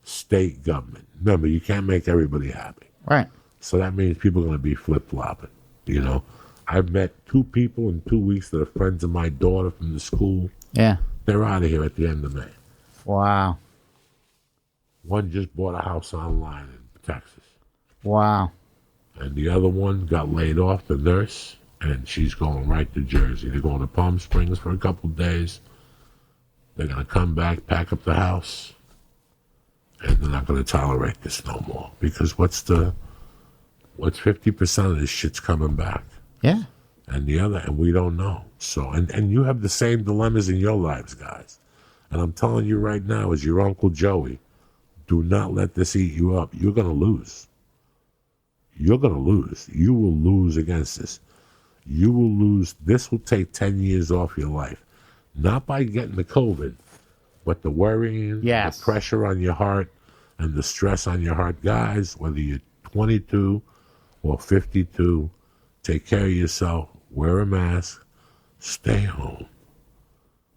state government. Remember, you can't make everybody happy. Right. So that means people are going to be flip-flopping, you know. I've met 2 people in 2 weeks that are friends of my daughter from the school. Yeah. They're out of here at the end of May. Wow. One just bought a house online in Texas. Wow. And the other one got laid off, the nurse, and she's going right to Jersey. They're going to Palm Springs for a couple of days. They're going to come back, pack up the house, and they're not going to tolerate this no more. Because what's 50% of this shit's coming back? Yeah. And we don't know. So, and you have the same dilemmas in your lives, guys. And I'm telling you right now, as your Uncle Joey, do not let this eat you up. You're going to lose. You're going to lose. You will lose against this. You will lose. This will take 10 years off your life. Not by getting the COVID, but the worrying, Yes. the pressure on your heart, and the stress on your heart. Guys, whether you're 22 or 52, take care of yourself. Wear a mask. Stay home.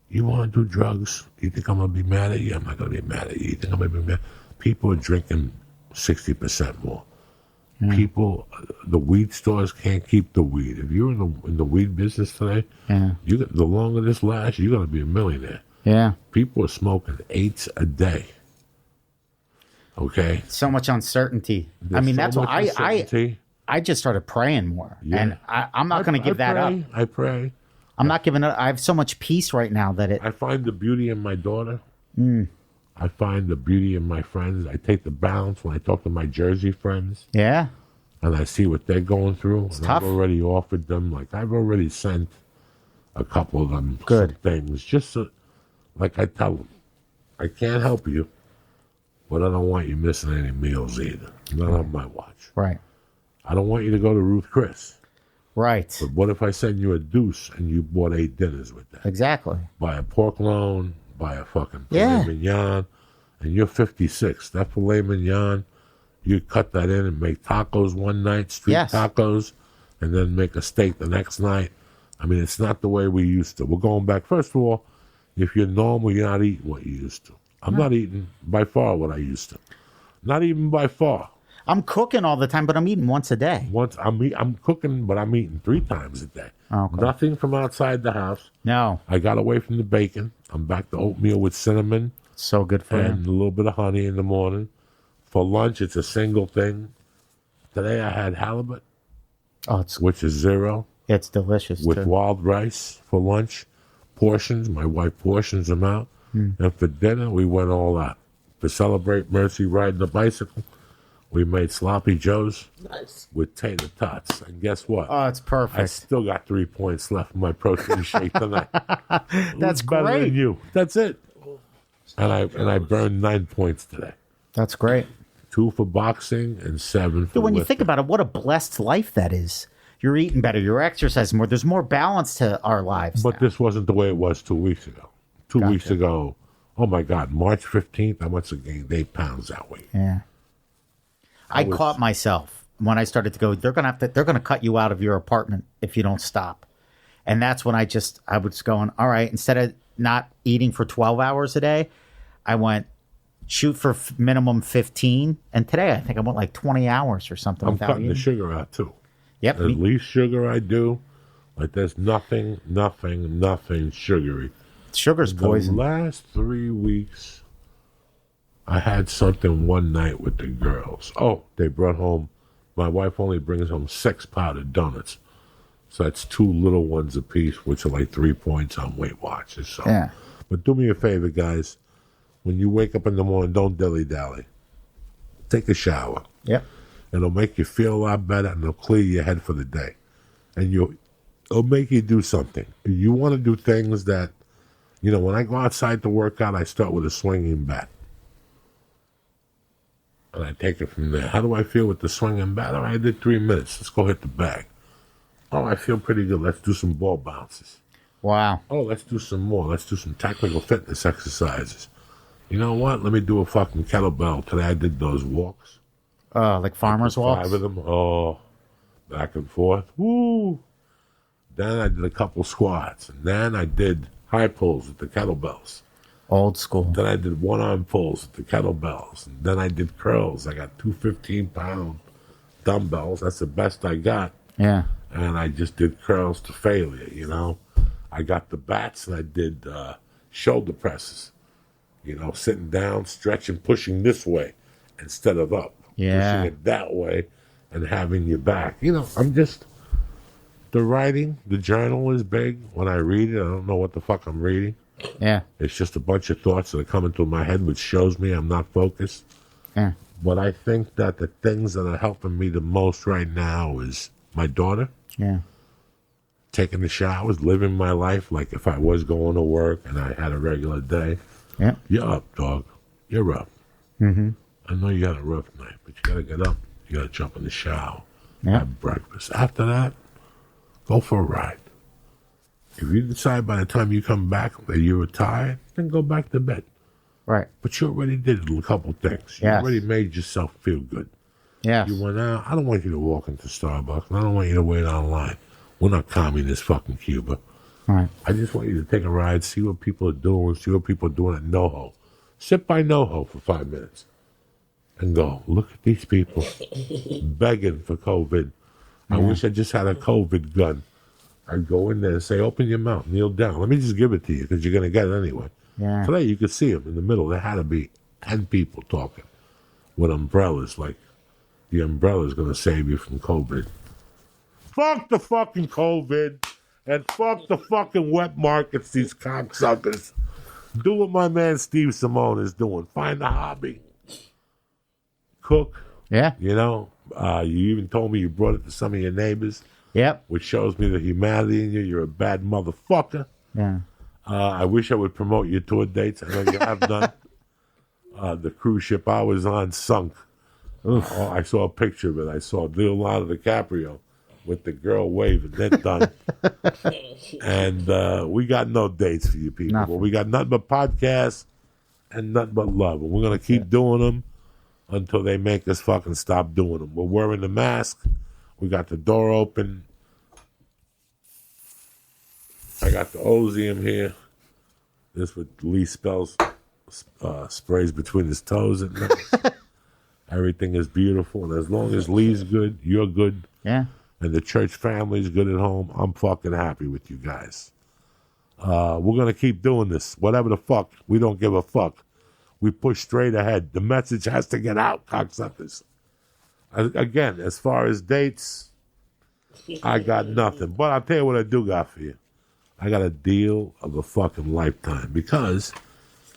You want to do drugs? You think I'm going to be mad at you? I'm not going to be mad at you. You think I'm going to be mad? People are drinking 60% more. People, the weed stores can't keep the weed. If you're in the weed business today, the longer this lasts, you're going to be a millionaire. Yeah. People are smoking 8s a day. Okay? So much uncertainty. There's I mean, so that's much why uncertainty. I just started praying more. Yeah. And I'm not going to give that up. I pray. I'm not giving up. I have so much peace right now that it. I find the beauty in my daughter. I find the beauty in my friends. I take the balance when I talk to my Jersey friends. Yeah. And I see what they're going through. And tough. I've already offered them, like I've already sent a couple of them Good. some things. Just so, like I tell them, I can't help you, but I don't want you missing any meals either. Not on my watch. Right. I don't want you to go to Ruth Chris. Right. But what if I send you a deuce and you bought 8 dinners with that? Exactly. Buy a pork loin, buy a fucking Yeah. filet mignon, and you're 56. That filet mignon, you cut that in and make tacos one night, street Yes. tacos, and then make a steak the next night. I mean, it's not the way we used to. We're going back. First of all, if you're normal, you're not eating what you used to. I'm not eating by far what I used to. Not even by far. I'm cooking all the time, but I'm eating once a day. Once I'm cooking, but I'm eating 3 times a day. Okay. Nothing from outside the house. No. I got away from the bacon. I'm back to oatmeal with cinnamon So good for and you. a little bit of honey in the morning. For lunch, it's a single thing. Today I had halibut, Oh, it's which is 0, it's delicious with too. wild rice for lunch. Portions, my wife portions them out. And for dinner, we went all out. To celebrate Mercy riding a bicycle, We made sloppy joes Nice. with tater tots, and guess what? Oh, it's perfect. I still got 3 points left in my protein shake tonight. That's Who's better great. than you. That's it. And I burned 9 points today. That's great. 2 for boxing and 7 for Dude, when you lifting. think about it, what a blessed life that is. You're eating better. You're exercising more. There's more balance to our lives. But now. this wasn't the way it was 2 weeks ago. 2 weeks ago, oh my God, March 15th, I must have gained 8 pounds that week. Yeah. I caught myself when I started to go, they're gonna cut you out of your apartment if you don't stop. And that's when I was going, all right, instead of not eating for 12 hours a day, I went shoot for minimum 15. And today I think I went like 20 hours or something I'm without cutting the eating. sugar out too. Yep. The least sugar I do, like there's nothing sugary. Sugar's The poison. last 3 weeks, I had something one night with the girls. Oh, they brought home, my wife only brings home 6 powdered donuts. So that's 2 little ones apiece, which are like 3 points on Weight Watchers. So. Yeah. But do me a favor, guys. When you wake up in the morning, don't dilly-dally. Take a shower. Yep. It'll make you feel a lot better, and it'll clear your head for the day. And it'll make you do something. You want to do things that, when I go outside to work out, I start with a swinging bat. And I take it from there. How do I feel with the swinging bat? All right, I did 3 minutes. Let's go hit the bag. Oh, I feel pretty good. Let's do some ball bounces. Wow. Oh, let's do some more. Let's do some technical fitness exercises. You know what? Let me do a fucking kettlebell. Today I did those walks. Like farmer's walks? 5 of them. Oh, back and forth. Woo! Then I did a couple squats. And then I did high pulls with the kettlebells. Old school. Then I did one-arm pulls with the kettlebells. And then I did curls. I got 2 15-pound dumbbells. That's the best I got. Yeah. And I just did curls to failure, I got the bats and I did shoulder presses. Sitting down, stretching, pushing this way instead of up. Yeah. Pushing it that way and having your back. The writing, the journal is big. When I read it, I don't know what the fuck I'm reading. Yeah. It's just a bunch of thoughts that are coming through my head, which shows me I'm not focused. Yeah. But I think that the things that are helping me the most right now is my daughter. Yeah. Taking the showers, living my life like if I was going to work and I had a regular day. Yeah. You're up, dog. You're up. Mm-hmm. I know you had a rough night, but you got to get up. You got to jump in the shower. Yeah. Have breakfast. After that, go for a ride. If you decide by the time you come back that you're tired, then go back to bed. Right. But you already did a couple things. You Yes. already made yourself feel good. Yes. You went out. I don't want you to walk into Starbucks. And I don't want you to wait online. We're not communist fucking Cuba. Right. I just want you to take a ride, see what people are doing, see what people are doing at NoHo. Sit by NoHo for 5 minutes and go, look at these people begging for COVID. I wish I just had a COVID gun. I'd go in there and say, open your mouth, kneel down. Let me just give it to you because you're going to get it anyway. Yeah. Today you could see them in the middle. There had to be 10 people talking with umbrellas, like the umbrella's going to save you from COVID. Fuck the fucking COVID and fuck the fucking wet markets, these cocksuckers. Do what my man Steve Simeone is doing. Find a hobby. Cook. Yeah. You even told me you brought it to some of your neighbors, Yep. which shows me the humanity in you. You're a bad motherfucker. Yeah. I wish I would promote your tour dates. I know you have none. The cruise ship I was on sunk. Oh, I saw a picture of it. I saw Leonardo DiCaprio with the girl waving. They're done. And we got no dates for you people. Nothing. But we got nothing but podcasts and nothing but love. And we're going to keep doing them until they make us fucking stop doing them. We're wearing the mask. We got the door open. I got the Ozium here. This what Lee spells sprays between his toes at night. Everything is beautiful. And as long as Lee's good, you're good. Yeah. And the church family's good at home, I'm fucking happy with you guys. We're going to keep doing this. Whatever the fuck. We don't give a fuck. We push straight ahead. The message has to get out, cocksuckers. Again, as far as dates, I got nothing. But I'll tell you what I do got for you. I got a deal of a fucking lifetime because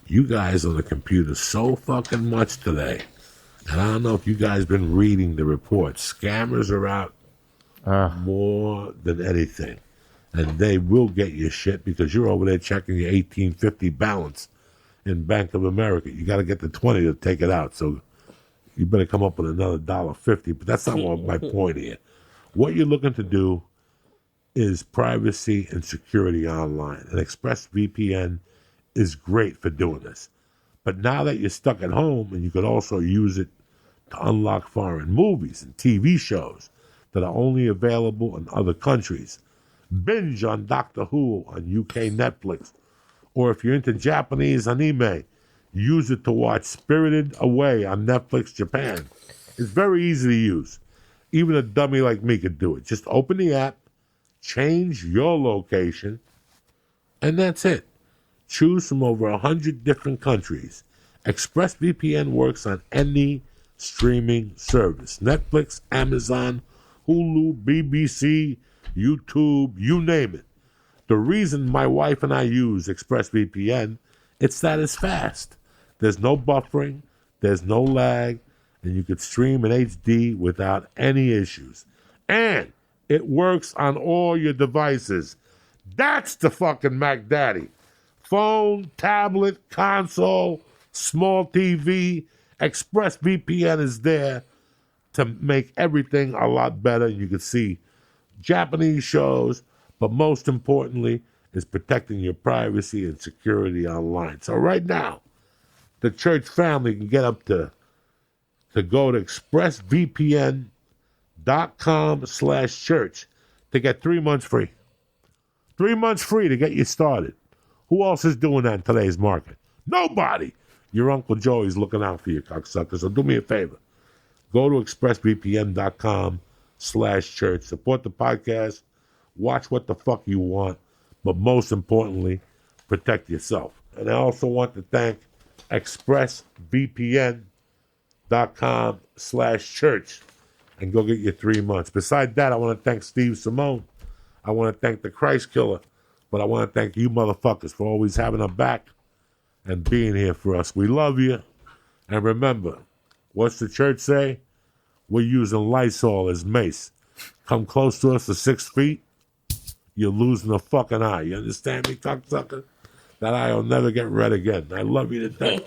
you guys on the computer so fucking much today. And I don't know if you guys been reading the reports. Scammers are out more than anything. And they will get your shit because you're over there checking your 1850 balance in Bank of America. You got to get the 20 to take it out. So you better come up with another $1.50. But that's not what my point here. What you're looking to do is privacy and security online. And ExpressVPN is great for doing this. But now that you're stuck at home, and you could also use it to unlock foreign movies and TV shows that are only available in other countries. Binge on Doctor Who on UK Netflix. Or if you're into Japanese anime, use it to watch Spirited Away on Netflix Japan. It's very easy to use. Even a dummy like me could do it. Just open the app, change your location, and that's it. Choose from over 100 different countries. ExpressVPN works on any streaming service. Netflix, Amazon, Hulu, BBC, YouTube, you name it. The reason my wife and I use ExpressVPN, it's that it's fast. There's no buffering, there's no lag, and you could stream in HD without any issues. And it works on all your devices. That's the fucking Mac Daddy. Phone, tablet, console, small TV, ExpressVPN is there to make everything a lot better. You can see Japanese shows, but most importantly is protecting your privacy and security online. So right now, the church family can get up to go to expressvpn.com/church to get 3 months free. 3 months free to get you started. Who else is doing that in today's market? Nobody. Your Uncle Joey's looking out for you, cocksucker. So do me a favor. Go to expressvpn.com/church. Support the podcast. Watch what the fuck you want. But most importantly, protect yourself. And I also want to thank expressvpn.com/church and go get your 3 months. Besides that, I want to thank Steve Simeone. I want to thank the Christ Killer. But I want to thank you motherfuckers for always having our back and being here for us. We love you. And remember, what's the church say? We're using Lysol as mace. Come close to us to 6 feet, you're losing a fucking eye. You understand me, cocksucker? That eye will never get red again. I love you to death.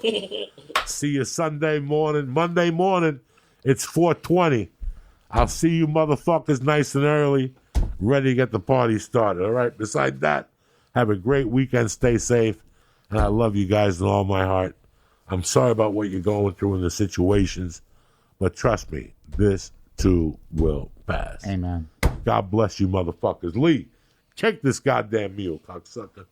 See you Sunday morning. Monday morning, it's 4:20. I'll see you motherfuckers nice and early, ready to get the party started, all right? Besides that, have a great weekend. Stay safe. And I love you guys with all my heart. I'm sorry about what you're going through in the situations, but trust me, this too will pass. Amen. God bless you, motherfuckers. Lee, check this goddamn meal, cocksucker.